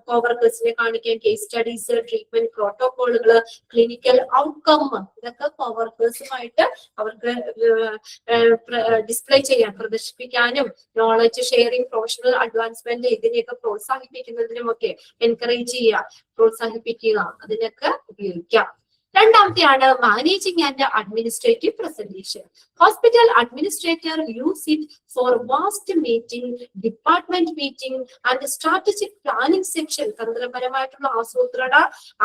കോവർക്കേഴ്സിനെ കാണിക്കാൻ, കേസ് സ്റ്റഡീസ്, ട്രീറ്റ്മെന്റ് പ്രോട്ടോകോളുകൾ, ക്ലിനിക്കൽ ഔട്ട്കം, ഇതൊക്കെ കോവർക്കേഴ്സുമായിട്ട് അവർക്ക് ഡിസ്പ്ലേ ചെയ്യാൻ, പ്രദർശിപ്പിക്കാനും, നോളജ് ഷെയറിംഗ്, പ്രൊഫഷണൽ അഡ്വാൻസ്മെന്റ് ഇതിനെയൊക്കെ പ്രോത്സാഹിപ്പിക്കുന്നതിനുമൊക്കെ എൻകറേജ് ചെയ്യുക, പ്രോത്സാഹിപ്പിക്കുക, അതിനൊക്കെ ഉപയോഗിക്കാം. രണ്ടാമത്തെയാണ് managing and administrative presentation. Hospital administrator use it for vast meeting, department meeting and strategic planning section. തന്ത്രപരമായിട്ടുള്ള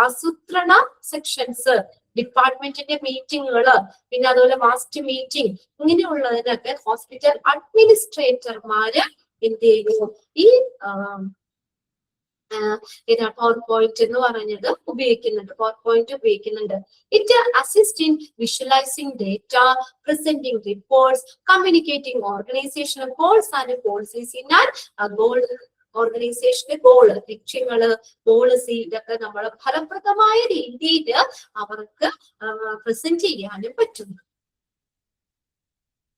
ആസൂത്രണ സെക്ഷൻസ്, ഡിപ്പാർട്ട്മെന്റിന്റെ മീറ്റിങ്ങുകൾ, പിന്നെ അതുപോലെ വാസ്റ്റ് മീറ്റിംഗ്, ഇങ്ങനെയുള്ളതിനൊക്കെ ഹോസ്പിറ്റൽ അഡ്മിനിസ്ട്രേറ്റർമാര് എന്ത് ചെയ്യുന്നു, ഈ പവർ പോയിന്റ് എന്ന് പറഞ്ഞത് ഉപയോഗിക്കുന്നുണ്ട്, പവർ പോയിന്റ് ഉപയോഗിക്കുന്നുണ്ട്. It assist in visualising data, presenting reports, communicating organisational goals and policies in goal, ഓർഗനൈസേഷന്റെ ഗോള്, ലക്ഷ്യങ്ങള്, പോളിസി, ഇതൊക്കെ നമ്മൾ ഫലപ്രദമായ രീതിയിൽ അവർക്ക് പ്രസന്റ് ചെയ്യാനും പറ്റുന്നു.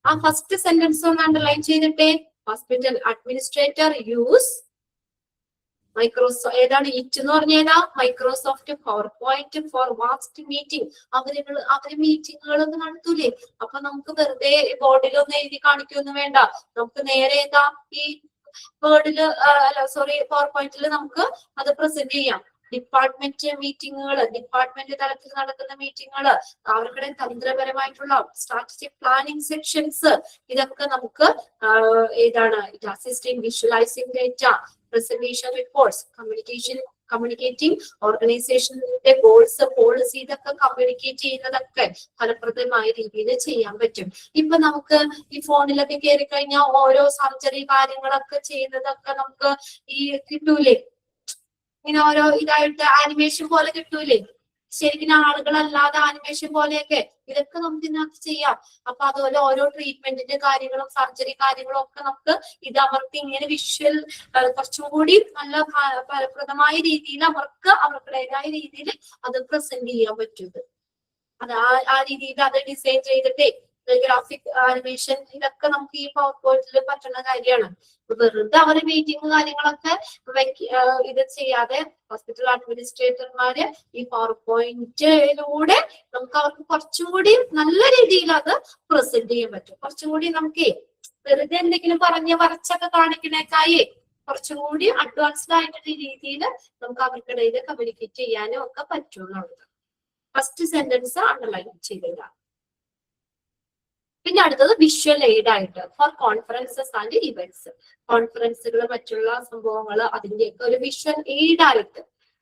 ആ ഫസ്റ്റ് സെന്റൻസ് ഒന്ന് അണ്ടർലൈൻ ചെയ്തിട്ടേ. ഹോസ്പിറ്റൽ അഡ്മിനിസ്ട്രേറ്റർ യൂസ് മൈക്രോസോഫ്റ്റ്, ഏതാണ് ഇറ്റ് എന്ന് പറഞ്ഞാൽ Microsoft PowerPoint for vast meeting. അവര് മീറ്റിങ്ങുകൾ ഒന്നും നടത്തൂലേ, അപ്പൊ നമുക്ക് വെറുതെ ബോർഡിലൊന്നും എഴുതി കാണിക്കൊന്നും വേണ്ട, നമുക്ക് നേരെ ഏതാ ഈ വേർഡില് പവർ പോയിന്റിൽ നമുക്ക് അത് പ്രസന്റ് ചെയ്യാം. ഡിപ്പാർട്ട്മെന്റ് മീറ്റിങ്ങുകൾ, ഡിപ്പാർട്ട്മെന്റ് തലത്തിൽ നടക്കുന്ന മീറ്റിങ്ങുകൾ, അവരുടെ തന്ത്രപരമായിട്ടുള്ള സ്ട്രാറ്റജിക് പ്ലാനിംഗ് സെക്ഷൻസ്, ഇതൊക്കെ നമുക്ക് ഏതാണ് it assisting visualising data, presentation reports, communicating ഓർഗനൈസേഷന്റെ ഗോൾസ്, പോളിസി, ഇതൊക്കെ കമ്മ്യൂണിക്കേറ്റ് ചെയ്യുന്നതൊക്കെ ഫലപ്രദമായ രീതിയിൽ ചെയ്യാൻ പറ്റും. ഇപ്പൊ നമുക്ക് ഈ ഫോണിലൊക്കെ കയറി കഴിഞ്ഞാൽ ഓരോ സർജറി കാര്യങ്ങളൊക്കെ ചെയ്യുന്നതൊക്കെ നമുക്ക് ഈ കിട്ടൂലേ, ഇങ്ങനെ ഓരോ ഇതായിട്ട് ആനിമേഷൻ പോലെ കിട്ടൂലേ, ശരിക്കും ആളുകളല്ലാതെ ആനിമേഷൻ പോലെയൊക്കെ, ഇതൊക്കെ നമുക്ക് ഇതിനകത്ത് ചെയ്യാം. അപ്പൊ അതുപോലെ ഓരോ ട്രീറ്റ്മെന്റിന്റെ കാര്യങ്ങളും സർജറി കാര്യങ്ങളും ഒക്കെ നമുക്ക് ഇത് അവർക്ക് ഇങ്ങനെ വിഷ്വൽ കുറച്ചും കൂടി നല്ല ഫലപ്രദമായ രീതിയിൽ അവർക്ക് അവർക്കുടേതായ രീതിയിൽ അത് പ്രസന്റ് ചെയ്യാൻ പറ്റും. അത് ആ രീതിയിൽ അത് ഡിസൈൻ ചെയ്തിട്ടേ ഗ്രാഫിക് ആനിമേഷൻ, ഇതൊക്കെ നമുക്ക് ഈ പവർ പോയിന്റിൽ പറ്റുന്ന കാര്യമാണ്. വെറുതെ അവര് മീറ്റിംഗ് കാര്യങ്ങളൊക്കെ ഇത് ചെയ്യാതെ ഹോസ്പിറ്റൽ അഡ്മിനിസ്ട്രേറ്റർമാര് ഈ പവർ പോയിന്റിലൂടെ നമുക്ക് അവർക്ക് കുറച്ചും കൂടി നല്ല രീതിയിൽ അത് പ്രസന്റ് ചെയ്യാൻ പറ്റും. കുറച്ചും കൂടി നമുക്ക് വെറുതെ എന്തെങ്കിലും വരച്ചൊക്കെ കാണിക്കണേക്കായി കുറച്ചും കൂടി അഡ്വാൻസ്ഡ് ആയിട്ടുള്ള രീതിയിൽ നമുക്ക് അവർക്കിടയിൽ കമ്മ്യൂണിക്കേറ്റ് ചെയ്യാനും ഒക്കെ പറ്റും എന്നുള്ളത് ഫസ്റ്റ് സെന്റൻസ് അണ്ടർലൈൻ ചെയ്തില്ല. പിന്നെ അടുത്തത് വിഷ്വൽ എയ്ഡ് ആയിട്ട് ഫോർ കോൺഫറൻസസ് ആൻഡ് ഇവന്റ്സ്. കോൺഫറൻസുകൾ, മറ്റുള്ള സംഭവങ്ങൾ, അതിന്റെയൊക്കെ ഒരു വിഷ്വൽ എയ്ഡ് ആയിട്ട്,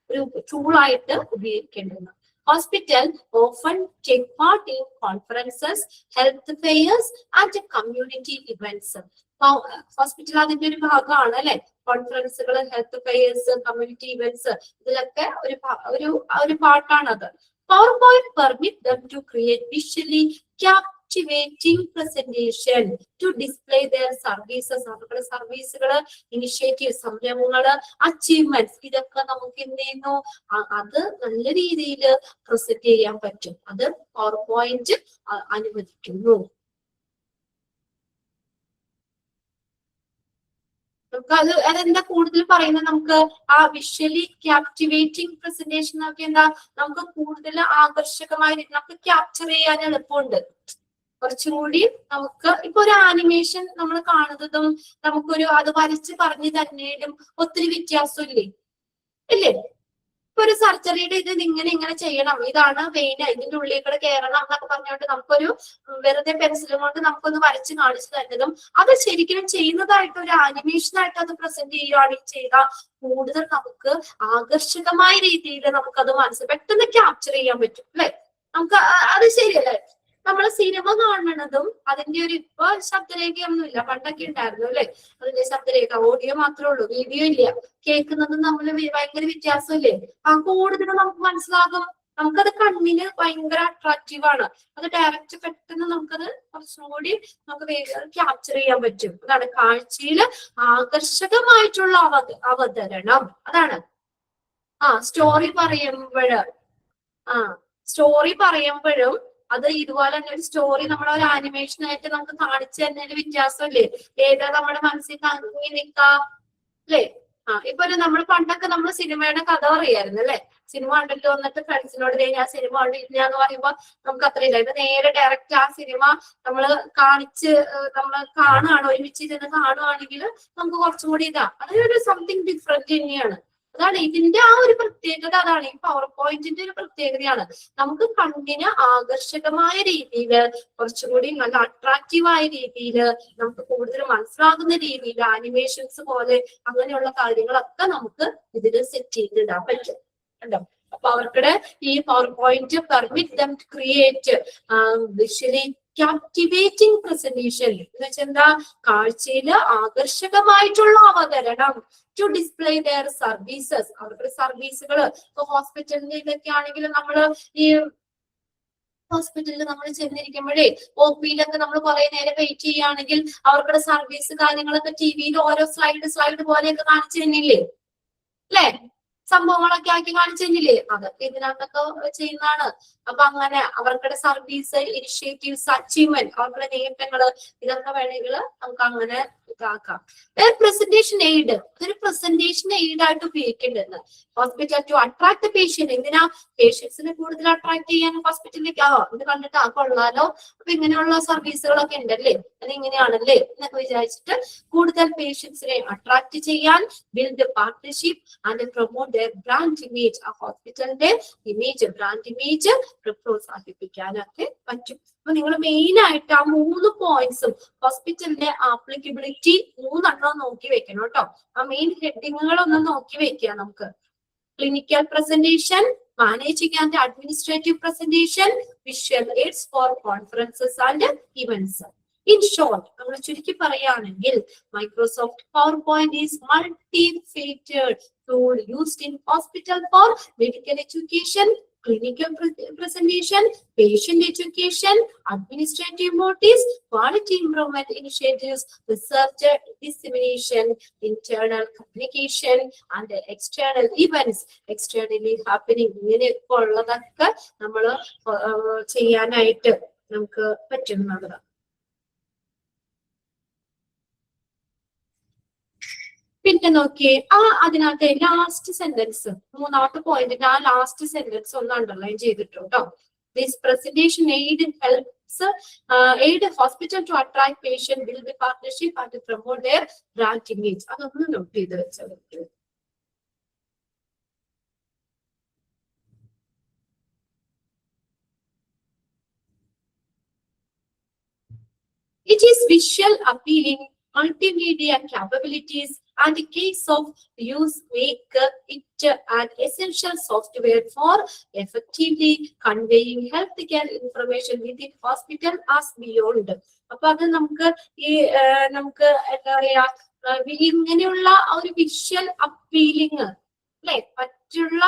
ഒരു ടൂളായിട്ട് ഉപയോഗിക്കേണ്ടത്. Hospital often take part in conferences, health fairs and community events. Hospital അതിന്റെ ഒരു ഭാഗമാണ് അല്ലെ. കോൺഫറൻസുകൾ, ഹെൽത്ത് ഫെയർസ്, കമ്മ്യൂണിറ്റി ഇവന്റ്സ്, ഇതിലൊക്കെ ഒരു പാർട്ടാണത്. PowerPoint permit them to create visually captivating presentation to display their services. അവരുടെ സർവീസുകള്, ഇനിഷ്യേറ്റീവ്, സംരംഭങ്ങള്, അച്ചീവ്മെന്റ്സ്, ഇതൊക്കെ നമുക്ക് എന്ത് ചെയ്യുന്നു, അത് നല്ല രീതിയിൽ പ്രസന്റ് ചെയ്യാൻ പറ്റും. അത് പവർ പോയിന്റ് അനുവദിക്കുന്നു. അതെന്താ കൂടുതൽ പറയുന്നത്, നമുക്ക് ആ വിഷ്വലി ക്യാപ്റ്റിവേറ്റിംഗ് പ്രസന്റേഷൻ ഒക്കെ എന്താ, നമുക്ക് കൂടുതൽ ആകർഷകമായി നമുക്ക് ക്യാപ്ചർ ചെയ്യാൻ എളുപ്പമുണ്ട്. കുറച്ചും കൂടി നമുക്ക് ഇപ്പൊ ഒരു ആനിമേഷൻ നമ്മൾ കാണുന്നതും നമുക്കൊരു അത് വരച്ച് പറഞ്ഞു തന്നേലും ഒത്തിരി വ്യത്യാസമില്ലേ, ഇല്ലേ? ഇപ്പൊ ഒരു സർജറിയുടെ ഇത് ഇങ്ങനെ ചെയ്യണം, ഇതാണ് വെയിൻ, ഇതിന്റെ ഉള്ളിൽ കൂടെ കയറണം എന്നൊക്കെ പറഞ്ഞുകൊണ്ട് നമുക്കൊരു വെറുതെ പെൻസിലും കൊണ്ട് നമുക്കൊന്ന് വരച്ച് കാണിച്ചു തരുന്നതും അത് ശരിക്കും ചെയ്യുന്നതായിട്ട് ഒരു ആനിമേഷൻ ആയിട്ട് അത് പ്രസന്റ് ചെയ്യുകയാണെങ്കിൽ ചെയ്താൽ കൂടുതൽ നമുക്ക് ആകർഷകമായ രീതിയിൽ നമുക്കത് പെട്ടെന്ന് ക്യാപ്ചർ ചെയ്യാൻ പറ്റും അല്ലെ. നമുക്ക് അത് ശരിയല്ലേ. നമ്മള് സിനിമ കാണുന്നതും അതിന്റെ ഒരു ഇപ്പൊ ശബ്ദരേഖയൊന്നുമില്ല, പണ്ടൊക്കെ ഉണ്ടായിരുന്നു അല്ലെ അതിന്റെ ശബ്ദരേഖ, ഓഡിയോ മാത്രമേ ഉള്ളൂ, വീഡിയോ ഇല്ല. കേൾക്കുന്നതും നമ്മൾ ഭയങ്കര വ്യത്യാസമില്ലേ. കൂടുതലും നമുക്ക് മനസ്സിലാകും, നമുക്കത് കണ്ണിന് ഭയങ്കര അട്രാക്റ്റീവ് ആണ്. അത് ഡയറക്റ്റ് പെട്ടെന്ന് നമുക്കത് കുറച്ചും കൂടി നമുക്ക് വേഗം ക്യാപ്ചർ ചെയ്യാൻ പറ്റും. അതാണ് കാഴ്ചയില് ആകർഷകമായിട്ടുള്ള അവതരണം. അതാണ് സ്റ്റോറി പറയുമ്പോഴും അത് ഇതുപോലെ തന്നെ ഒരു സ്റ്റോറി നമ്മളെ ഒരു ആനിമേഷൻ ആയിട്ട് നമുക്ക് കാണിച്ചു തരുന്നതിന് വ്യത്യാസമല്ലേ. ഏതാ നമ്മുടെ മനസ്സിൽ തങ്ങി നിൽക്കാം അല്ലേ. ഇപ്പൊ നമ്മൾ പണ്ടൊക്കെ നമ്മൾ സിനിമയുടെ കഥ പറയായിരുന്നു അല്ലെ. സിനിമ കണ്ടിട്ട് വന്നിട്ട് ഫ്രണ്ട്സിനോട് ഞാൻ സിനിമ കണ്ടില്ല എന്ന് പറയുമ്പോ നമുക്ക് അത്രയില്ല. ഇത് നേരെ ഡയറക്റ്റ് ആ സിനിമ നമ്മൾ കാണുകയാണ്, ഒരുമിച്ച് ഇരുന്ന് കാണുകയാണെങ്കിൽ നമുക്ക് കുറച്ചും കൂടി അതൊരു സംതിങ് ഡിഫറെന്റ് തന്നെയാണ്. അതാണ് ഇതിന്റെ ആ ഒരു പ്രത്യേകത. അതാണ് ഈ പവർ പോയിന്റിന്റെ ഒരു പ്രത്യേകതയാണ്. നമുക്ക് കണ്ണിന് ആകർഷകമായ രീതിയിൽ, കുറച്ചും കൂടി നല്ല അട്രാക്റ്റീവായ രീതിയിൽ, നമുക്ക് കൂടുതൽ മനസ്സിലാകുന്ന രീതിയിൽ ആനിമേഷൻസ് പോലെ അങ്ങനെയുള്ള കാര്യങ്ങളൊക്കെ നമുക്ക് ഇതിൽ സെറ്റ് ചെയ്തിടാൻ പറ്റും. കണ്ടോ. അപ്പൊ അവർക്കിടെ ഈ PowerPoint permit them to create visually captivating presentation എന്ന് വെച്ചാൽ എന്താ, കാഴ്ചയില് ആകർഷകമായിട്ടുള്ള അവതരണം. ടു ഡിസ്പ്ലേ ദെയർ സർവീസസ്, അവരുടെ സർവീസുകൾ. ഇപ്പൊ ഹോസ്പിറ്റലിന്റെ ഇതൊക്കെ ആണെങ്കിലും നമ്മള് ഈ ഹോസ്പിറ്റലിൽ നമ്മൾ ചെന്നിരിക്കുമ്പോഴേ ഒപിയിലൊക്കെ നമ്മൾ കുറെ നേരം വെയിറ്റ് ചെയ്യുകയാണെങ്കിൽ അവർക്കുടെ സർവീസ് കാര്യങ്ങളൊക്കെ ടിവിയിൽ ഓരോ സ്ലൈഡ് പോലെയൊക്കെ കാണിച്ചു തന്നില്ലേ അല്ലെ. സംഭവങ്ങളൊക്കെ ആക്കി കാണിച്ചു തന്നില്ലേ. അതൊക്കെ ഇതിനകത്തൊക്കെ ചെയ്യുന്നതാണ്. അപ്പൊ അങ്ങനെ അവർക്കുടെ സർവീസ്, ഇനിഷ്യേറ്റീവ്സ്, അച്ചീവ്മെന്റ്, അവരുടെ നേട്ടങ്ങള്, ഇതൊക്കെ വേണമെങ്കിൽ നമുക്ക് അങ്ങനെ ഇതാക്കാം. പ്രസന്റേഷൻ എയ്ഡ്, അതൊരു പ്രസന്റേഷൻ എയ്ഡ് ആയിട്ട് ഉപയോഗിക്കേണ്ടത്. ഹോസ്പിറ്റൽ ടു അട്രാക്ട് പേഷ്യന്റ്, എന്തിനാ പേഷ്യൻസിനെ കൂടുതൽ അട്രാക്ട് ചെയ്യാൻ ഹോസ്പിറ്റലിലേക്ക്. ഇത് കണ്ടിട്ട് കൊള്ളാലോ, അപ്പൊ ഇങ്ങനെയുള്ള സർവീസുകളൊക്കെ ഉണ്ടല്ലേ, അതിങ്ങനെയാണല്ലേ എന്നൊക്കെ വിചാരിച്ചിട്ട് കൂടുതൽ പേഷ്യൻസിനെ അട്രാക്ട് ചെയ്യാൻ, build partnership and promote their brand image, ആ ഹോസ്പിറ്റലിന്റെ ഇമേജ്, ബ്രാൻഡ് ഇമേജ് പ്രോത്സാഹിപ്പിക്കാനൊക്കെ പറ്റും. അപ്പൊ നിങ്ങൾ മെയിൻ ആയിട്ട് ആ 3 പോയിന്റ്സും ഹോസ്പിറ്റലിന്റെ ആപ്ലിക്കബിലിറ്റി 3 നോക്കി വെക്കണം കേട്ടോ. ആ മെയിൻ ഹെഡിങ്ങുകളൊന്നും നോക്കി വെക്കുക. നമുക്ക് clinical presentation, managing and administrative presentation, visual aids for conferences and events. In short, നമ്മൾ ചുരുക്കി പറയുകയാണെങ്കിൽ Microsoft PowerPoint is multi-faceted tool used in hospital for medical education, clinical presentation, patient education, administrative motives, quality improvement initiatives, research dissemination, internal communication and external events, externally happening. ഇങ്ങനെയൊക്കെ ഉള്ളതൊക്കെ നമ്മൾ ചെയ്യാനായിട്ട് നമുക്ക് പറ്റുന്നതാണ്. പിന്നെ നോക്കിയേ, അതിനകത്ത് ലാസ്റ്റ് സെന്റൻസ്, 3ാമത്തെ പോയിന്റിന്റെ ആ ലാസ്റ്റ് സെന്റൻസ് ഒന്ന് അണ്ടർലൈൻ ചെയ്തിട്ടു കേട്ടോ. This presentation aid hospital to attract patient, build partnership and promote their brand image. അതൊന്ന് നോട്ട് ചെയ്ത് വെച്ചത്. It is visual appealing, multimedia capabilities and the case of use make it an essential software for effectively conveying healthcare information within hospital as beyond. അപ്പൊ അത് നമുക്ക് എന്താ പറയാ, ഇങ്ങനെയുള്ള ഒരു വിഷ്വൽ അപ്പീലിംഗ് അല്ലെ, മറ്റുള്ള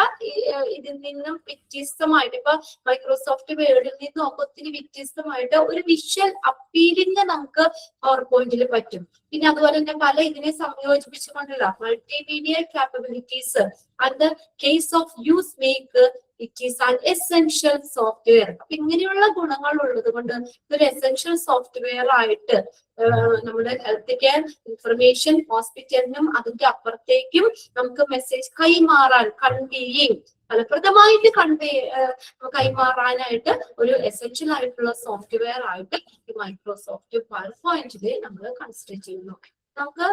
ഇതിൽ നിന്നും വ്യത്യസ്തമായിട്ട്, ഇപ്പൊ മൈക്രോസോഫ്റ്റ് വേർഡിൽ നിന്നും ഒക്കെ ഒത്തിരി വ്യത്യസ്തമായിട്ട് ഒരു വിഷ്വൽ അപ്പീലിംഗ് നമുക്ക് പവർ പോയിന്റിൽ പറ്റും. പിന്നെ അതുപോലെ തന്നെ പല ഇതിനെ സംയോജിപ്പിച്ചുകൊണ്ടുള്ള multimedia capabilities and the case of use make it is an essential software. അപ്പൊ ഇങ്ങനെയുള്ള ഗുണങ്ങൾ ഉള്ളത് കൊണ്ട് ഇതൊരു എസെൻഷ്യൽ സോഫ്റ്റ്വെയർ ആയിട്ട് നമ്മുടെ ഹെൽത്ത് കെയർ ഇൻഫർമേഷൻ ഹോസ്പിറ്റലിനും അതിന്റെ അപ്പുറത്തേക്കും നമുക്ക് മെസ്സേജ് കൈമാറാൻ, കൺവേയിങ്, ഫലപ്രദമായിട്ട് കൈമാറാനായിട്ട് ഒരു എസെൻഷ്യൽ ആയിട്ടുള്ള സോഫ്റ്റ്വെയർ ആയിട്ട് ഈ മൈക്രോസോഫ്റ്റ് പവർ പോയിന്റിനെ നമ്മൾ കൺസിഡർ ചെയ്യുന്നു. നമുക്ക്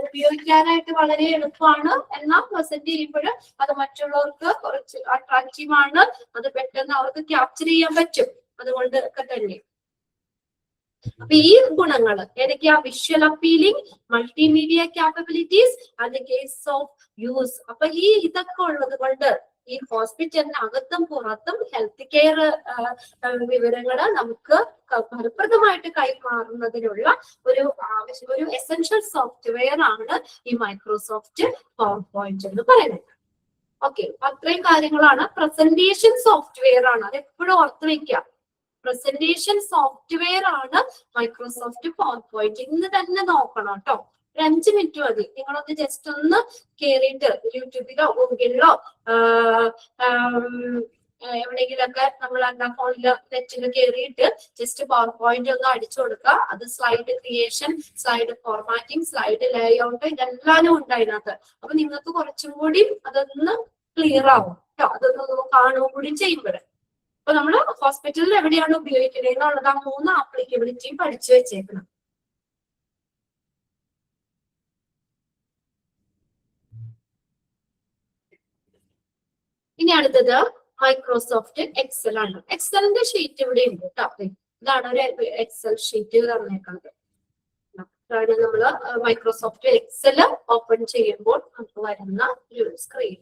ഉപയോഗിക്കാനായിട്ട് വളരെ എളുപ്പമാണ്. എന്നാൽ പ്രസന്റ് ചെയ്യുമ്പോൾ അത് മറ്റുള്ളവർക്ക് കുറച്ച് അട്രാക്റ്റീവ് ആണ്. അത് പെട്ടെന്ന് അവർക്ക് ക്യാപ്ചർ ചെയ്യാൻ പറ്റും. അതുകൊണ്ട് ഒക്കെ തന്നെ അപ്പൊ ഈ ഗുണങ്ങൾ ഏതൊക്കെയാ? Visual appealing, multimedia capabilities and case of use. അപ്പൊ ഈ ഇതൊക്കെ ഉള്ളത് കൊണ്ട് ഈ ഹോസ്പിറ്റലിനകത്തും പുറത്തും ഹെൽത്ത് കെയർ വിവരങ്ങള് നമുക്ക് ഫലപ്രദമായിട്ട് കൈമാറുന്നതിനുള്ള ഒരു എസെൻഷ്യൽ സോഫ്റ്റ്വെയർ ആണ് ഈ മൈക്രോസോഫ്റ്റ് പവർ പോയിന്റ് എന്ന് പറയുന്നത്. ഓക്കെ, അത്രയും കാര്യങ്ങളാണ്. പ്രസന്റേഷൻ സോഫ്റ്റ്വെയർ ആണ്, അത് എപ്പോഴും ഓർത്ത് വെക്കുക. പ്രസന്റേഷൻ സോഫ്റ്റ്വെയർ ആണ് മൈക്രോസോഫ്റ്റ് പവർ പോയിന്റ്. ഇന്ന് തന്നെ നോക്കണം കേട്ടോ. 5 മിനിറ്റ് മതി. നിങ്ങളൊന്ന് ജസ്റ്റ് ഒന്ന് കേറിയിട്ട് യൂട്യൂബിലോ ഗൂഗിളിലോ എവിടെയെങ്കിലൊക്കെ നമ്മൾ എന്താ ഫോണില് നെറ്റിൽ കയറിയിട്ട് ജസ്റ്റ് പവർ പോയിന്റ് ഒന്ന് അടിച്ചു കൊടുക്കുക. അത് slide creation, slide formatting, slide layout ഇതെല്ലാനും ഉണ്ട് അതിനകത്ത്. അപ്പൊ നിങ്ങൾക്ക് കുറച്ചും കൂടി അതൊന്ന് ക്ലിയർ ആവും കേട്ടോ. അതൊന്ന് കാണുകയും കൂടി ചെയ്യുമ്പോൾ. അപ്പൊ നമ്മള് ഹോസ്പിറ്റലിൽ എവിടെയാണ് ഉപയോഗിക്കുന്നത് എന്നുള്ളത് ആ 3 ആപ്ലിക്കബിലിറ്റിയും പഠിച്ചു വെച്ചേക്കണം. ഇനി അടുത്തത് മൈക്രോസോഫ്റ്റ് എക്സൽ ആണ്. എക്സലിന്റെ ഷീറ്റ് ഇവിടെ ഉണ്ട് കേട്ടോ. ഇതാണ് ഒരു എക്സൽ ഷീറ്റ് തന്നേക്കുന്നത്. നമ്മള് മൈക്രോസോഫ്റ്റ് എക്സൽ ഓപ്പൺ ചെയ്യുമ്പോൾ നമുക്ക് വരുന്ന ഒരു സ്ക്രീൻ.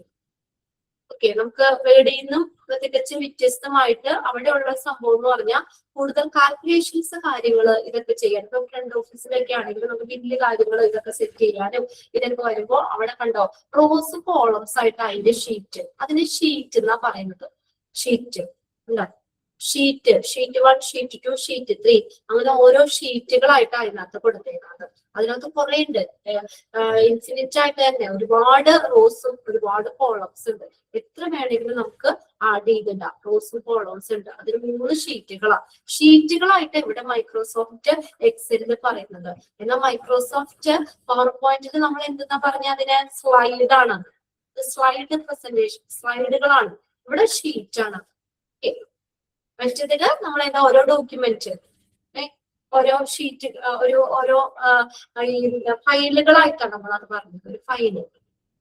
ഓക്കെ, നമുക്ക് വേർഡിൽ നിന്നും തികച്ചും വ്യത്യസ്തമായിട്ട് അവിടെയുള്ള സംഭവം എന്ന് പറഞ്ഞാൽ കൂടുതൽ കാൽക്കുലേഷൻസ് കാര്യങ്ങള് ഇതൊക്കെ ചെയ്യാൻ. ഇപ്പൊ ഫ്രണ്ട് ഓഫീസിലൊക്കെ ആണെങ്കിലും നമുക്ക് വലിയ കാര്യങ്ങൾ ഇതൊക്കെ സെറ്റ് ചെയ്യാനും ഇതൊക്കെ വരുമ്പോൾ അവിടെ കണ്ടോ റോസ് കോളംസ് ആയിട്ട് അതിന്റെ ഷീറ്റ്. അതിന് ഷീറ്റ് എന്നാ പറയുന്നത്. ഷീറ്റ് ഷീറ്റ് 1, ഷീറ്റ് 2, ഷീറ്റ് 3 അങ്ങനെ ഓരോ ഷീറ്റുകളായിട്ട് അതിനകത്ത് കൊടുത്തേക്കുന്നത്. അതിനകത്ത് കുറെ ഉണ്ട്, ഇൻഫിനിറ്റ് ആയിട്ട് തന്നെ ഒരുപാട് റോസും ഒരുപാട് കോളംസ് ഉണ്ട്. എത്ര വേണമെങ്കിലും നമുക്ക് ആഡ് ചെയ്തിടാം. റോസും കോളംസ് ഉണ്ട്. അതിന് 3 ഷീറ്റുകളായിട്ട് ഇവിടെ മൈക്രോസോഫ്റ്റ് എക്സലിൽ പറയുന്നത്. എന്നാൽ മൈക്രോസോഫ്റ്റ് പവർ പോയിന്റിൽ നമ്മൾ എന്തെന്നാ പറഞ്ഞ അതിന് സ്ലൈഡാണ്. Slide presentation സ്ലൈഡുകളാണ്. ഇവിടെ ഷീറ്റ് ആണ്. മറ്റേതില് നമ്മൾ എന്താ ഓരോ ഡോക്യുമെന്റ് ഓരോ ഷീറ്റ് ഓരോ ഫയലുകളായിട്ടാണ് നമ്മൾ അത് പറഞ്ഞത്. ഒരു ഫയല്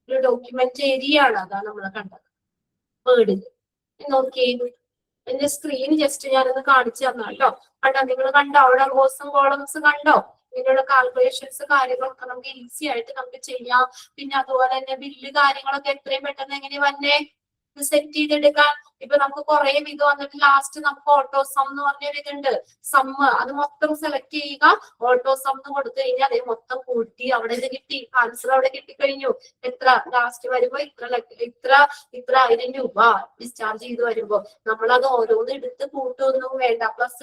ഒരു ഡോക്യുമെന്റ് ഏരിയ ആണ്. അതാണ് നമ്മൾ കണ്ടത് വേർഡില്. നോക്കി എന്റെ സ്ക്രീൻ ജസ്റ്റ് ഞാനൊന്ന് കാണിച്ചു തന്നാ കേട്ടോ. കണ്ടോ, നിങ്ങൾ കണ്ടോ അവിടെ റോസും കോളംസ് കണ്ടോ? ഇതിനുള്ള കാൽക്കുലേഷൻസ് കാര്യങ്ങളൊക്കെ നമുക്ക് ഈസി ആയിട്ട് നമുക്ക് ചെയ്യാം. പിന്നെ അതുപോലെ തന്നെ ബില്ല് കാര്യങ്ങളൊക്കെ എത്രയും പെട്ടെന്ന് എങ്ങനെ വന്നേ സെറ്റ് ചെയ്തെടുക്കാൻ. ഇപ്പൊ നമുക്ക് കുറെ ഇത് വന്നിട്ട് ലാസ്റ്റ് നമുക്ക് ഓട്ടോ സം എന്ന് പറഞ്ഞൊരു ഇതുണ്ട്. സമ്മ് അത് മൊത്തം സെലക്ട് ചെയ്യുക. ഓട്ടോ സം എന്ന് കൊടുത്തു കഴിഞ്ഞാൽ അതേ മൊത്തം കൂട്ടി അവിടെ ഇത് കിട്ടി. ആൻസർ അവിടെ കിട്ടിക്കഴിഞ്ഞു. എത്ര ലാസ്റ്റ് വരുമ്പോ ഇത്ര 1000 രൂപ ഡിസ്ചാർജ് ചെയ്ത് വരുമ്പോ നമ്മളത് ഓരോന്ന് എടുത്ത് കൂട്ടൊന്നും വേണ്ട. പ്ലസ്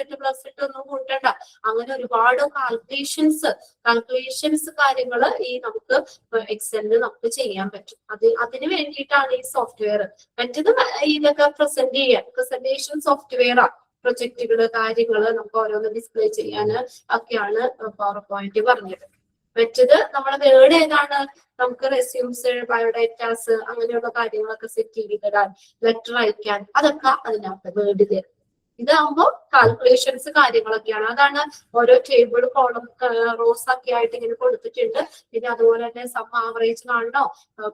ഇട്ട് ഒന്നും കൂട്ടണ്ട. അങ്ങനെ ഒരുപാട് കാൽക്കുലേഷൻസ് കാര്യങ്ങള് ഈ നമുക്ക് എക്സലിൽ നമുക്ക് ചെയ്യാൻ പറ്റും. അതിന് വേണ്ടിയിട്ടാണ് ഈ സോഫ്റ്റ്വെയർ. മറ്റത് ഇതൊക്കെ പ്രസന്റേഷൻ സോഫ്റ്റ്വെയർ ആണ്. പ്രൊജക്ടുകള് കാര്യങ്ങള് നമുക്ക് ഓരോന്ന് ഡിസ്പ്ലേ ചെയ്യാന് ഒക്കെയാണ് പവർ പോയിന്റ് പറഞ്ഞത്. മറ്റത് നമ്മുടെ വേർഡ് ഏതാണ്? നമുക്ക് റെസ്യൂംസ്, ബയോഡേറ്റാസ് അങ്ങനെയുള്ള കാര്യങ്ങളൊക്കെ സെറ്റ് ചെയ്തിടാൻ, ലെറ്റർ അയക്കാൻ അതൊക്കെ അതിനകത്ത് വേർഡില്. ഇതാകുമ്പോൾ കാൽക്കുലേഷൻസ് കാര്യങ്ങളൊക്കെയാണ്. അതാണ് ഓരോ ടേബിൾ കോളം റോസ് ഒക്കെ ആയിട്ട് ഇങ്ങനെ കൊടുത്തിട്ടുണ്ട്. പിന്നെ അതുപോലെ തന്നെ സം ആവറേജ് കാണണോ,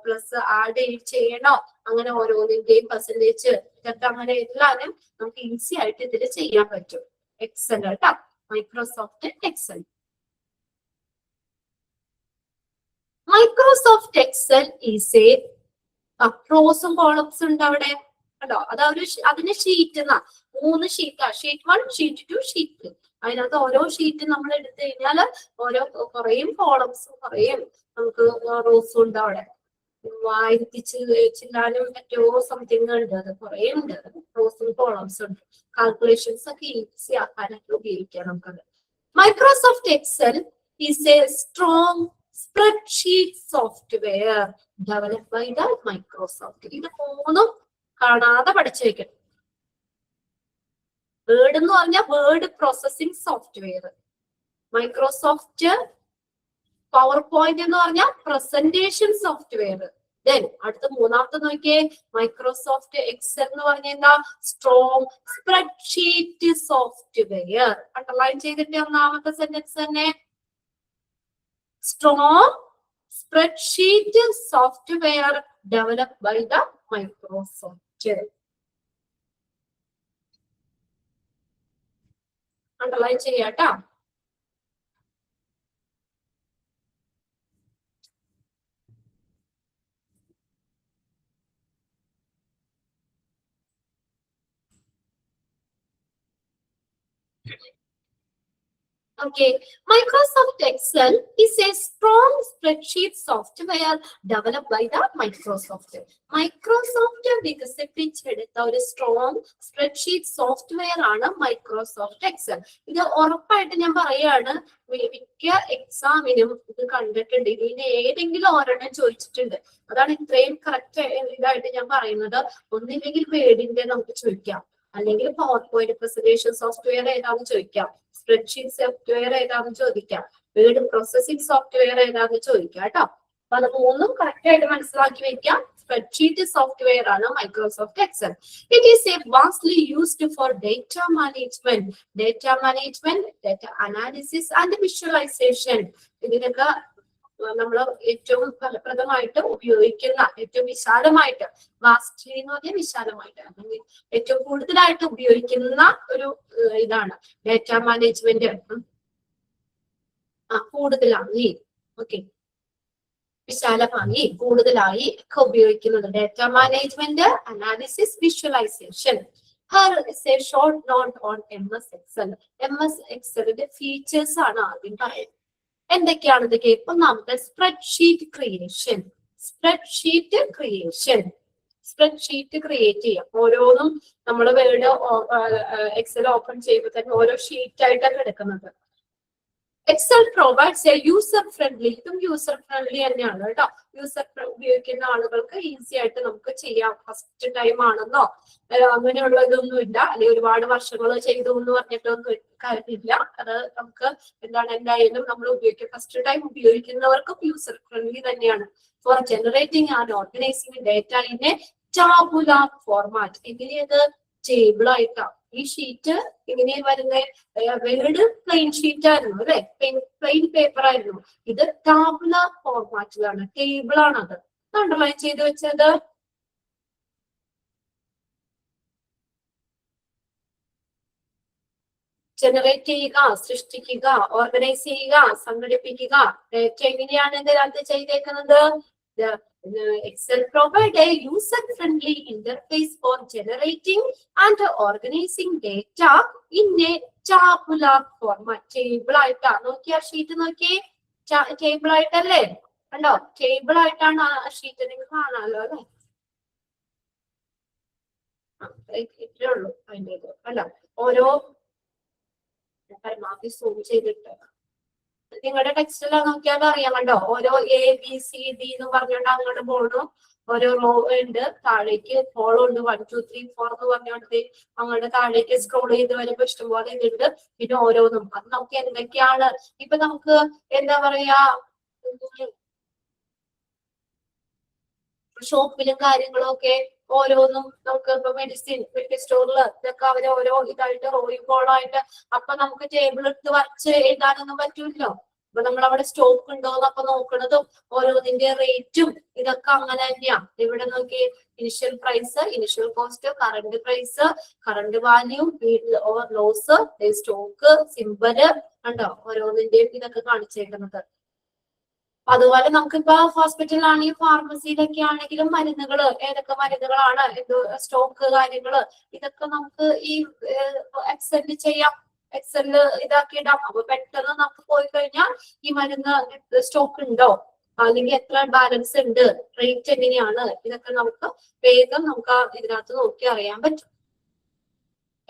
പ്ലസ് ആഡ് ചെയ്യണോ, അങ്ങനെ ഓരോന്നിന്റെയും പെർസെന്റേജ് ഇതൊക്കെ അങ്ങനെ എല്ലാവരും നമുക്ക് ഈസി ആയിട്ട് ഇതിൽ ചെയ്യാൻ പറ്റും. എക്സൽ കേട്ടോ, Microsoft Excel. Microsoft Excel is a റോസും കോളംസ് ഉണ്ട് അവിടെ കണ്ടോ. അതിന് ഷീറ്റ് 3 ഷീറ്റാ. Sheet 1, sheet 2, sheet 3. അതിനകത്ത് ഓരോ ഷീറ്റ് നമ്മൾ എടുത്തു കഴിഞ്ഞാൽ ഓരോ കുറേയും കോളംസും കുറേയും നമുക്ക് റോസും ഉണ്ട് അവിടെ. 1000 ചില്ലാനും മറ്റോ സംതിങ് ഉണ്ട്. അത് കുറേ ഉണ്ട്. റോസും കോളംസ് ഉണ്ട്. കാൽക്കുലേഷൻസ് ഒക്കെ ഈസി ആക്കാനൊക്കെ ഉപയോഗിക്കാം നമുക്കത്. Microsoft Excel is a strong spreadsheet software developed by the Microsoft. ഇത് 3 കാണാതെ പഠിച്ചു വെക്കണം. വേർഡ് എന്ന് പറഞ്ഞാൽ word processing software. Microsoft PowerPoint എന്ന് പറഞ്ഞാൽ പ്രസന്റേഷൻ സോഫ്റ്റ്വെയർ. ദെൻ അടുത്ത 3ാമത്തെ നോക്കിയേ, മൈക്രോസോഫ്റ്റ് എക്സൽ എന്ന് പറഞ്ഞ എന്താ? Strong spreadsheet software. അണ്ടർലൈൻ ചെയ്തിട്ട് 1ാമത്തെ സെന്റൻസ് തന്നെ strong spreadsheet software developed by the Microsoft. Underline ചെയ്യാട്ടോ. Okay, Microsoft Excel is a strong spreadsheet software developed by the Microsoft. Microsoft വികസിപ്പിച്ചെടുത്ത ഒരു സ്ട്രോങ് സ്പ്രെഡ്ഷീറ്റ് സോഫ്റ്റ്വെയർ ആണ് Microsoft Excel. ഇത് ഉറപ്പായിട്ട് ഞാൻ പറയാണ്, മിക്ക എക്സാമിനും ഇത് കണ്ടിട്ടുണ്ട്. ഇതിന് ഏതെങ്കിലും ഒരെണ്ണം ചോദിച്ചിട്ടുണ്ട്. അതാണ് ഇത്രയും കറക്റ്റ് ഇതായിട്ട് ഞാൻ പറയുന്നത്. ഒന്നില്ലെങ്കിൽ വേർഡിന്റെ നമുക്ക് ചോദിക്കാം, അല്ലെങ്കിൽ പവർ പോയിന്റ് പ്രസന്റേഷൻ സോഫ്റ്റ്വെയർ ഏതാണെന്ന് ചോദിക്കാം, സ്പ്രെഡ്ഷീറ്റ് സോഫ്റ്റ്വെയർ ഏതാണെന്ന് ചോദിക്കാം, വേർഡ് പ്രോസസിംഗ് സോഫ്റ്റ്വെയർ ഏതാണെന്ന് ചോദിക്കാം കേട്ടോ. അപ്പൊ അത് മൂന്നും കറക്റ്റ് ആയിട്ട് മനസ്സിലാക്കി വെക്കാം. സ്പ്രെഡ്ഷീറ്റ് സോഫ്റ്റ്വെയർ ആണ് Microsoft Excel. It is a vastly used for data management, data analysis and visualisation. ഇതിനൊക്കെ നമ്മൾ ഏറ്റവും ഫലപ്രദമായിട്ട് ഉപയോഗിക്കുന്ന, ഏറ്റവും വിശാലമായിട്ട്, വാസ്റ്റ് എന്ന് പറഞ്ഞാൽ വിശാലമായിട്ട്, അല്ലെങ്കിൽ ഏറ്റവും കൂടുതലായിട്ട് ഉപയോഗിക്കുന്ന ഒരു ഇതാണ് ഡേറ്റ മാനേജ്മെന്റ്. കൂടുതലായി, ഓക്കെ, വിശാലമായി, കൂടുതലായി ഒക്കെ ഉപയോഗിക്കുന്നത് data management, analysis, visualisation. Short note on MS Excel. MS Excelന്റെ ഫീച്ചേഴ്സ് ആണ് ആദ്യം പറയുന്നത്. എന്തൊക്കെയാണ് ഇതൊക്കെ? ഒന്നാമത്തെ സ്പ്രെഡ്ഷീറ്റ് ക്രിയേഷൻ. സ്പ്രെഡ്ഷീറ്റ് ക്രിയേറ്റ് ചെയ്യാം. ഓരോന്നും നമ്മൾ വേർഡ് എക്സൽ ഓപ്പൺ ചെയ്യുമ്പോൾ തന്നെ ഓരോ ഷീറ്റ് ആയിട്ടാണ് എടുക്കുന്നത്. Excel provides a user friendly, ഇതും യൂസർ ഫ്രണ്ട്ലി തന്നെയാണ് കേട്ടോ. യൂസർ ഉപയോഗിക്കുന്ന ആളുകൾക്ക് ഈസി ആയിട്ട് നമുക്ക് ചെയ്യാം. ഫസ്റ്റ് ടൈം ആണെന്നോ അങ്ങനെയുള്ള ഇതൊന്നും ഇല്ല, അല്ലെങ്കിൽ ഒരുപാട് വർഷങ്ങൾ ചെയ്തു എന്ന് പറഞ്ഞിട്ടൊന്നും കാര്യമില്ല. അത് നമുക്ക് എന്താണ്, എന്തായാലും നമ്മൾ ഉപയോഗിക്കുക, ഫസ്റ്റ് ടൈം ഉപയോഗിക്കുന്നവർക്കും യൂസർ ഫ്രണ്ട്ലി തന്നെയാണ്. For generating and organising data in a tabular format. എങ്ങനെയത്? ടേബിൾ ആയിട്ടാണ്. ഈ ഷീറ്റ് ഇങ്ങനെ വരുന്ന വേർഡ് പ്ലെയിൻ ഷീറ്റ് ആയിരുന്നു അല്ലെ, പ്ലെയിൻ പേപ്പർ ആയിരുന്നു. ഇത് ടാബുലാർ ഫോർമാറ്റിലാണ്, ടേബിൾ ആണ്. അത് അണ്ടർലൈൻ ചെയ്ത് വെച്ചത്. ജനറേറ്റ് ചെയ്യുക, സൃഷ്ടിക്കുക, ഓർഗനൈസ് ചെയ്യുക, സംഘടിപ്പിക്കുക. ഡേറ്റ എങ്ങനെയാണ് ഇതിനകത്ത് ചെയ്തേക്കുന്നത്? Excel provide a user-friendly interface for generating and organizing data in a tabular format. Table ആയിട്ടാ നോക്കിയാ ഷീറ്റ് നോക്കിയേ, ടേബിൾ ആയിട്ടല്ലേ കണ്ടോ? ടേബിൾ ആയിട്ടാണ് ആ ഷീറ്റ് നിങ്ങൾക്ക് കാണാമല്ലോ അല്ലെ. ഇത്രേ ഉള്ളൂ അതിൻ്റെ ഇത് കണ്ടോ. ഓരോ പരമാവധി സൂം ചെയ്തിട്ട് നിങ്ങളുടെ ടെക്സ്റ്റിൽ നോക്കിയാൽ അറിയാം കണ്ടോ. ഓരോ ABCD എന്ന് പറഞ്ഞുകൊണ്ട് അങ്ങോട്ട് പോകണം. ഓരോ റോ ഉണ്ട്, താഴേക്ക് ഫോളോ ഉണ്ട്, 1 2 3 4 എന്ന് പറഞ്ഞുകൊണ്ട് അങ്ങോട്ട് താഴേക്ക് സ്ക്രോൾ ചെയ്ത് വരുമ്പോ ഇഷ്ടംപോലെ ഇതുണ്ട്. പിന്നെ ഓരോന്നും അത് നമുക്ക് എന്തൊക്കെയാണ് ഇപ്പൊ നമുക്ക് എന്താ പറയാ, ഷോപ്പിലും കാര്യങ്ങളും ഒക്കെ ഓരോന്നും നമുക്ക് ഇപ്പൊ മെഡിസിൻ സ്റ്റോറിൽ ഇതൊക്കെ അവര് ഓരോ ഇതായിട്ട് റോയും കോളായിട്ട്, അപ്പൊ നമുക്ക് ടേബിൾ എടുത്ത് വരച്ച് എഴുതാനൊന്നും പറ്റൂല്ലോ. അപ്പൊ നമ്മൾ അവിടെ സ്റ്റോക്ക് ഉണ്ടോന്നൊക്കെ നോക്കണതും ഓരോന്നിന്റെ റേറ്റും ഇതൊക്കെ അങ്ങനെ തന്നെയാ. ഇവിടെ നോക്കി initial price, initial cost, current price, current value, loss, stock, symbol ഉണ്ടോ, ഓരോന്നിന്റെയും ഇതൊക്കെ കാണിച്ചേക്കുന്നത്. അതുപോലെ നമുക്കിപ്പോ ഹോസ്പിറ്റലിലാണെങ്കിൽ ഫാർമസിയിലൊക്കെ ആണെങ്കിലും മരുന്നുകൾ, ഏതൊക്കെ മരുന്നുകളാണ്, സ്റ്റോക്ക് കാര്യങ്ങള്, ഇതൊക്കെ നമുക്ക് ഈ എക്സലിൽ ചെയ്യാം. എക്സലില് ഇതാക്കി ഇടാം. അപ്പൊ പെട്ടെന്ന് നമുക്ക് പോയി കഴിഞ്ഞാൽ ഈ മരുന്ന് സ്റ്റോക്ക് ഉണ്ടോ, അല്ലെങ്കിൽ എത്ര ബാലൻസ് ഉണ്ട്, റേറ്റ് എങ്ങനെയാണ്, ഇതൊക്കെ നമുക്ക് വേഗം നമുക്ക് ഇതിനകത്ത് നോക്കി അറിയാൻ പറ്റും.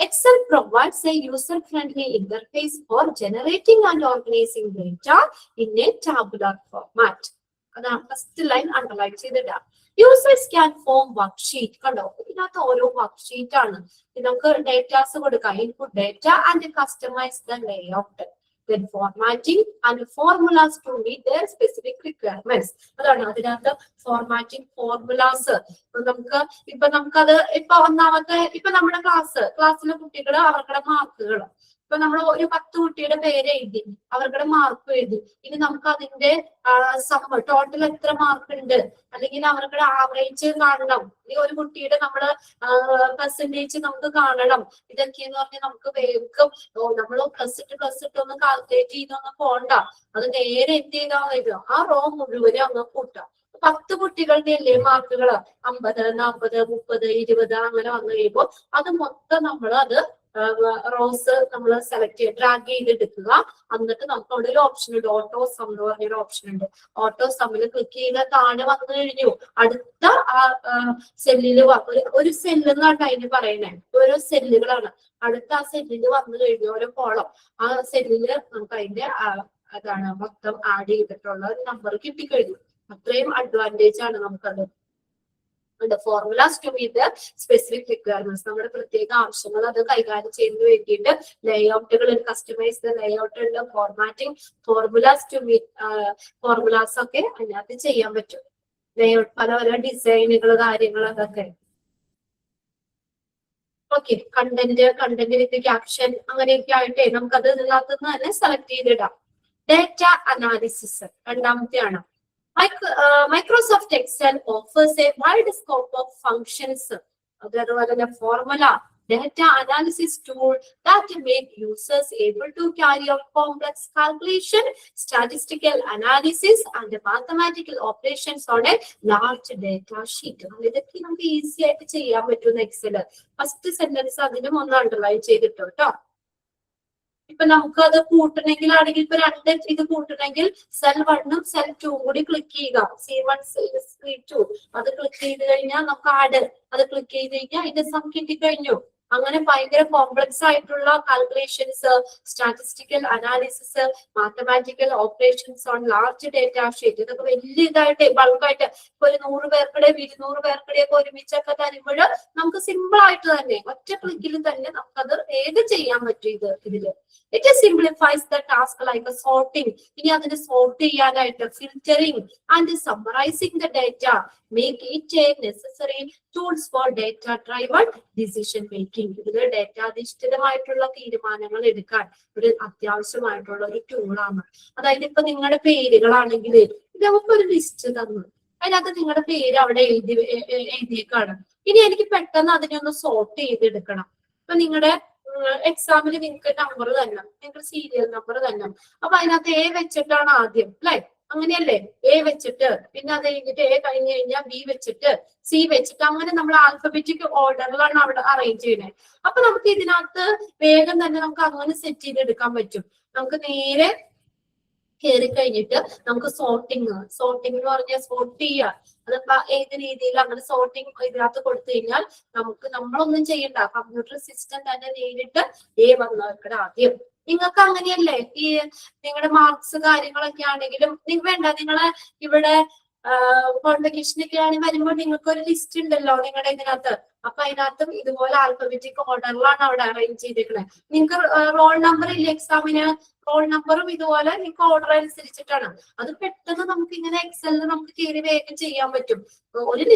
Excel provides a user-friendly interface for generating and organizing data in a tabular format. അതാണ് ഫസ്റ്റ് ലൈൻ അണ്ടർലൈൻ ചെയ്തിടാം. Users can form worksheet. കണ്ടോ, ഇതിനകത്ത് ഓരോ വർക്ക്ഷീറ്റ് ആണ്. നമുക്ക് ഡേറ്റാസ് കൊടുക്കാം, input data and customise the layout, then formatting and formulas to meet their specific requirements. അതാണ് അതിനകത്ത് ഫോർമാറ്റിംഗ് ഫോർമുലാസ്. നമുക്കത് ഇപ്പൊ ഒന്നാമത്തെ ഇപ്പൊ നമ്മുടെ ക്ലാസ്സിലെ കുട്ടികൾ അവരുടെ മാർക്കുകൾ ഇപ്പൊ നമ്മൾ ഒരു 10 കുട്ടിയുടെ പേര് എഴുതി, അവരുടെ മാർക്ക് എഴുതി. ഇനി നമുക്ക് അതിന്റെ ടോട്ടൽ എത്ര മാർക്ക് ഉണ്ട്, അല്ലെങ്കിൽ അവരുടെ ആവറേജ് കാണണം, ഈ ഒരു കുട്ടിയുടെ നമ്മള് പെർസെന്റേജ് നമുക്ക് കാണണം. ഇതൊക്കെയെന്ന് പറഞ്ഞാൽ നമുക്ക് വേഗം നമ്മൾ പ്ലസ് ഇട്ട് ഒന്ന് കാൽക്കുലേറ്റ് ചെയ്തൊന്നും പോണ്ട. അത് നേരെ എന്ത് ചെയ്താൽ മതി, ആ റോ മുഴുവനും അങ്ങ് കൂട്ടാം. 10 കുട്ടികളുടെ അല്ലേ മാർക്കുകൾ 50, 40, 30, 20 അങ്ങനെ വന്നു കഴിയുമ്പോൾ അത് മൊത്തം നമ്മൾ അത് റോസ് നമ്മൾ സെലക്ട് ചെയ്ത് ഡ്രാഗ് ചെയ്തെടുക്കുക. എന്നിട്ട് നമുക്ക് അവിടെ ഒരു ഓപ്ഷൻ ഉണ്ട്, ഓട്ടോ സം എന്ന് പറഞ്ഞൊരു ഓപ്ഷൻ ഉണ്ട്. ഓട്ടോ സമ്മിൽ ക്ലിക്ക് ചെയ്ത താഴെ വന്നു കഴിഞ്ഞു അടുത്ത ആ സെല്ലില് ഒരു സെല്ല് എന്നാണ് അതിന് പറയണേ, ഓരോ സെല്ലുകളാണ്. അടുത്ത ആ സെല്ലില് വന്നു കഴിഞ്ഞു ഓരോ കോളം, ആ സെല്ലില് നമുക്ക് അതിന്റെ അതാണ് മൊത്തം ആഡ് ചെയ്തിട്ടുള്ള ഒരു നമ്പർ കിട്ടിക്കഴിഞ്ഞു. അത്രയും അഡ്വാൻറ്റേജ് ആണ് നമുക്കത്. Formulas to meet the specific requirements, നമ്മുടെ പ്രത്യേക ആവശ്യങ്ങൾ അത് കൈകാര്യം ചെയ്യുന്നതിന് വേണ്ടിയിട്ട് ലേഔട്ടുകൾ, കസ്റ്റമൈസ് ദ ലേഔട്ട് ഉണ്ട്, formatting, formulas to meet formulas ഒക്കെ അതിനകത്ത് ചെയ്യാൻ പറ്റും. ലേഔട്ട് പല പല ഡിസൈനുകൾ കാര്യങ്ങൾ അതൊക്കെ. ഓക്കെ, കണ്ടന്റ് വിത്ത് ക്യാപ്ഷൻ അങ്ങനെയൊക്കെ ആയിട്ടേ നമുക്കത് ഇതിനകത്ത് നിന്ന് തന്നെ സെലക്ട് ചെയ്തിടാം. ഡാറ്റ അനാലിസിസ് രണ്ടാമത്തെയാണ്. Microsoft Excel offers a wide scope of functions, അതുപോലെ തന്നെ formula data analysis tool that make users able to carry out complex calculation, statistical analysis and mathematical operations on a large data sheet. ഇതൊക്കെ നമുക്ക് easy ആയിട്ട് ചെയ്യാൻ പറ്റുന്ന Excel. First sentence അതിനും ഒന്ന് underline ചെയ്തിട്ടോ കേട്ടോ. ഇപ്പൊ നമുക്ക് അത് കൂട്ടണമെങ്കിലാണെങ്കിൽ ഇപ്പൊ 2 ഇത് കൂട്ടണമെങ്കിൽ സെൽ 1ഉം സെൽ 2ഉം കൂടി ക്ലിക്ക് ചെയ്യുക. C1 C2 അത് ക്ലിക്ക് ചെയ്ത് കഴിഞ്ഞാൽ നമുക്ക് ആഡ് അത് ക്ലിക്ക് ചെയ്ത് കഴിഞ്ഞാൽ അതിന്റെ സം കിട്ടിക്കഴിഞ്ഞു. അങ്ങനെ ഭയങ്കര കോംപ്ലക്സ് ആയിട്ടുള്ള calculations, statistical analysis, mathematical operations on large data sheet, ഇതൊക്കെ വലിയ ഇതായിട്ട് ബൾക്കായിട്ട് ഇപ്പൊ ഒരു 100 പേർക്കിടെ 200 പേർക്കിടെ ഒക്കെ ഒരുമിച്ചൊക്കെ തരുമ്പോൾ നമുക്ക് സിമ്പിൾ ആയിട്ട് തന്നെ ഒറ്റ ക്ലിക്കിൽ തന്നെ നമുക്കത് ഏത് ചെയ്യാൻ പറ്റും. ഇതില് it simplifies the task like sorting. ഇനി അതിന് സോർട്ട് ചെയ്യാനായിട്ട് filtering and summarising the data make it a necessary tools for data driven decision making. ഇതിൽ ഡേറ്റ അധിഷ്ഠിതമായിട്ടുള്ള തീരുമാനങ്ങൾ എടുക്കാൻ ഒരു അത്യാവശ്യമായിട്ടുള്ള ഒരു ടൂളാണ്. അതായത് ഇപ്പൊ നിങ്ങളുടെ പേരുകളാണെങ്കിൽ ഇത് നമുക്കൊരു ലിസ്റ്റ് തന്നു, അതിനകത്ത് നിങ്ങളുടെ പേര് അവിടെ എഴുതിയേക്കാണ്. ഇനി എനിക്ക് പെട്ടെന്ന് അതിനെ ഒന്ന് സോർട്ട് ചെയ്തെടുക്കണം. ഇപ്പൊ നിങ്ങളുടെ എക്സാമിന് നിങ്ങൾക്ക് നമ്പർ തന്നെ, നിങ്ങൾക്ക് സീരിയൽ നമ്പർ തന്നെ. അപ്പൊ അതിനകത്ത് എ വെച്ചിട്ടാണ് ആദ്യം അല്ലെ, അങ്ങനെയല്ലേ? എ വെച്ചിട്ട് പിന്നെ അത് കഴിഞ്ഞിട്ട് എ കഴിഞ്ഞ് കഴിഞ്ഞാൽ ബി വെച്ചിട്ട് സി വെച്ചിട്ട് അങ്ങനെ നമ്മൾ ആൽഫബറ്റിക് ഓർഡറിലാണ് അവിടെ അറേഞ്ച് ചെയ്യുന്നത്. അപ്പൊ നമുക്ക് ഇതിനകത്ത് വേഗം തന്നെ നമുക്ക് അങ്ങനെ സെറ്റ് ചെയ്തെടുക്കാൻ പറ്റും. നമുക്ക് നേരെ കയറി കഴിഞ്ഞിട്ട് നമുക്ക് സോർട്ടിങ് എന്ന് പറഞ്ഞാൽ സോർട്ട് ചെയ്യുക. അതിപ്പോ ഏത് രീതിയിൽ അങ്ങനെ സോർട്ടിങ് ഇതിനകത്ത് കൊടുത്തു കഴിഞ്ഞാൽ നമ്മളൊന്നും ചെയ്യണ്ട, കമ്പ്യൂട്ടർ സിസ്റ്റം തന്നെ നേരിട്ട് എ വന്നവർക്കടെ ആദ്യം. നിങ്ങൾക്ക് അങ്ങനെയല്ലേ ഈ നിങ്ങളുടെ മാർക്സ് കാര്യങ്ങളൊക്കെ ആണെങ്കിലും വേണ്ട, നിങ്ങളെ ഇവിടെ കോൺവെക്കേഷനൊക്കെ ആണെങ്കിൽ വരുമ്പോൾ നിങ്ങൾക്ക് ഒരു ലിസ്റ്റ് ഉണ്ടല്ലോ നിങ്ങളുടെ ഇതിനകത്ത്. അപ്പൊ അതിനകത്തും ഇതുപോലെ ആൽഫബറ്റിക് ഓർഡറിലാണ് അവിടെ അറേഞ്ച് ചെയ്തേക്കുന്നത്. നിങ്ങൾക്ക് റോൾ നമ്പർ ഇല്ല എക്സാമിന്, റോൾ നമ്പറും ഇതുപോലെ നിങ്ങൾക്ക് ഓർഡർ അനുസരിച്ചിട്ടാണ്. അത് പെട്ടെന്ന് നമുക്ക് ഇങ്ങനെ എക്സലിൽ നമുക്ക് കയറി വേഗം ചെയ്യാൻ പറ്റും. ഒരു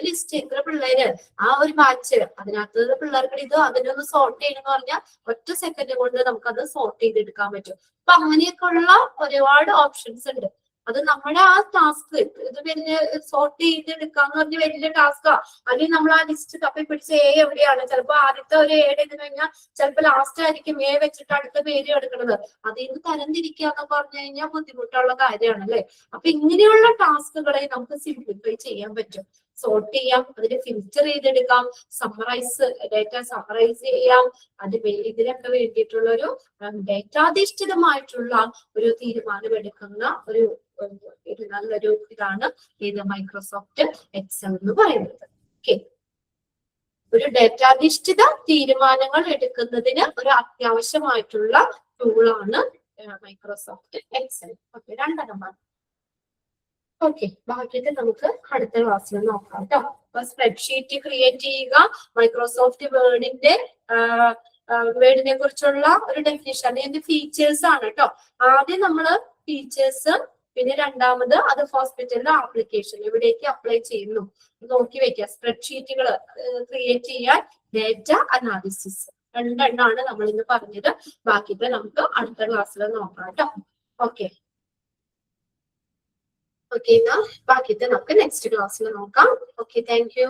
ലിസ്റ്റ് ഇത്ര പിള്ളേര് ആ ഒരു ബാച്ച് അതിനകത്ത് പിള്ളേർക്ക് ഇത് അതിനൊന്ന് സോർട്ട് ചെയ്യണമെന്ന് പറഞ്ഞാൽ ഒറ്റ സെക്കൻഡ് കൊണ്ട് നമുക്കത് സോർട്ട് ചെയ്തെടുക്കാൻ പറ്റും. അപ്പൊ അങ്ങനെയൊക്കെ ഉള്ള ഒരുപാട് ഓപ്ഷൻസ് ഉണ്ട്. അത് നമ്മുടെ ആ ടാസ്ക് ഇത് പിന്നെ സോർട്ട് ചെയ്തെടുക്കാന്ന് പറഞ്ഞ വലിയ ടാസ്കാ. അല്ലെങ്കിൽ നമ്മൾ ആ ലിസ്റ്റ് തപ്പി പിടിച്ച് എ എവിടെയാണ്, ചിലപ്പോ ആദ്യത്തെ ഒരു എ എടുത്തു കഴിഞ്ഞാൽ ചിലപ്പോൾ ലാസ്റ്റ് ആയിരിക്കും എ വെച്ചിട്ട് അടുത്ത പേര് എടുക്കുന്നത്. അതിൽ നിന്ന് തരംതിരിക്കുക എന്ന് പറഞ്ഞു കഴിഞ്ഞാൽ ബുദ്ധിമുട്ടുള്ള കാര്യമാണ് അല്ലെ. അപ്പൊ ഇങ്ങനെയുള്ള ടാസ്കുകളെ നമുക്ക് സിംപ്ലിഫൈ ചെയ്യാൻ പറ്റും. സോർട്ട് ചെയ്യാം, അതിന് ഫിൽറ്റർ ചെയ്തെടുക്കാം, ഡേറ്റ സമ്മറൈസ് ചെയ്യാം. ഇതിനൊക്കെ വേണ്ടിയിട്ടുള്ള ഒരു ഡേറ്റാധിഷ്ഠിതമായിട്ടുള്ള ഒരു തീരുമാനം എടുക്കുന്ന ഒരു നല്ലൊരു ഇതാണ് ഇത് മൈക്രോസോഫ്റ്റ് എക്സൽ എന്ന് പറയുന്നത്. ഓക്കെ, ഒരു ഡേറ്റാധിഷ്ഠിത തീരുമാനങ്ങൾ എടുക്കുന്നതിന് ഒരു അത്യാവശ്യമായിട്ടുള്ള ടൂളാണ് മൈക്രോസോഫ്റ്റ് എക്സൽ. ഓക്കെ, 2 ഓക്കെ, ബാക്കിയിട്ട് നമുക്ക് അടുത്ത ക്ലാസ്സിൽ നോക്കാം കേട്ടോ. അപ്പൊ സ്പ്രെഡ്ഷീറ്റ് ക്രിയേറ്റ് ചെയ്യുക, മൈക്രോസോഫ്റ്റ് വേർഡിനെ കുറിച്ചുള്ള ഒരു ഡെഫിനിഷൻ, അതിന്റെ ഫീച്ചേഴ്സ് ആണ് കേട്ടോ. ആദ്യം നമ്മള് ഫീച്ചേഴ്സ്, പിന്നെ രണ്ടാമത് അത് ഹോസ്പിറ്റലിലെ ആപ്ലിക്കേഷൻ എവിടേക്ക് അപ്ലൈ ചെയ്യുന്നു നോക്കി വെക്കുക. സ്പ്രെഡ്ഷീറ്റുകൾ ക്രിയേറ്റ് ചെയ്യാൻ ഡേറ്റ അനാലിസിസ്, രണ്ടെണ്ണമാണ് നമ്മൾ ഇന്ന് പറഞ്ഞത്. ബാക്കിയിട്ട് നമുക്ക് അടുത്ത ക്ലാസ്സിൽ നോക്കാം കേട്ടോ. ഓക്കെ ഓക്കെ, എന്നാ ബാക്കിയിട്ട് നമുക്ക് നെക്സ്റ്റ് ക്ലാസ്സിൽ നോക്കാം. Okay, thank you.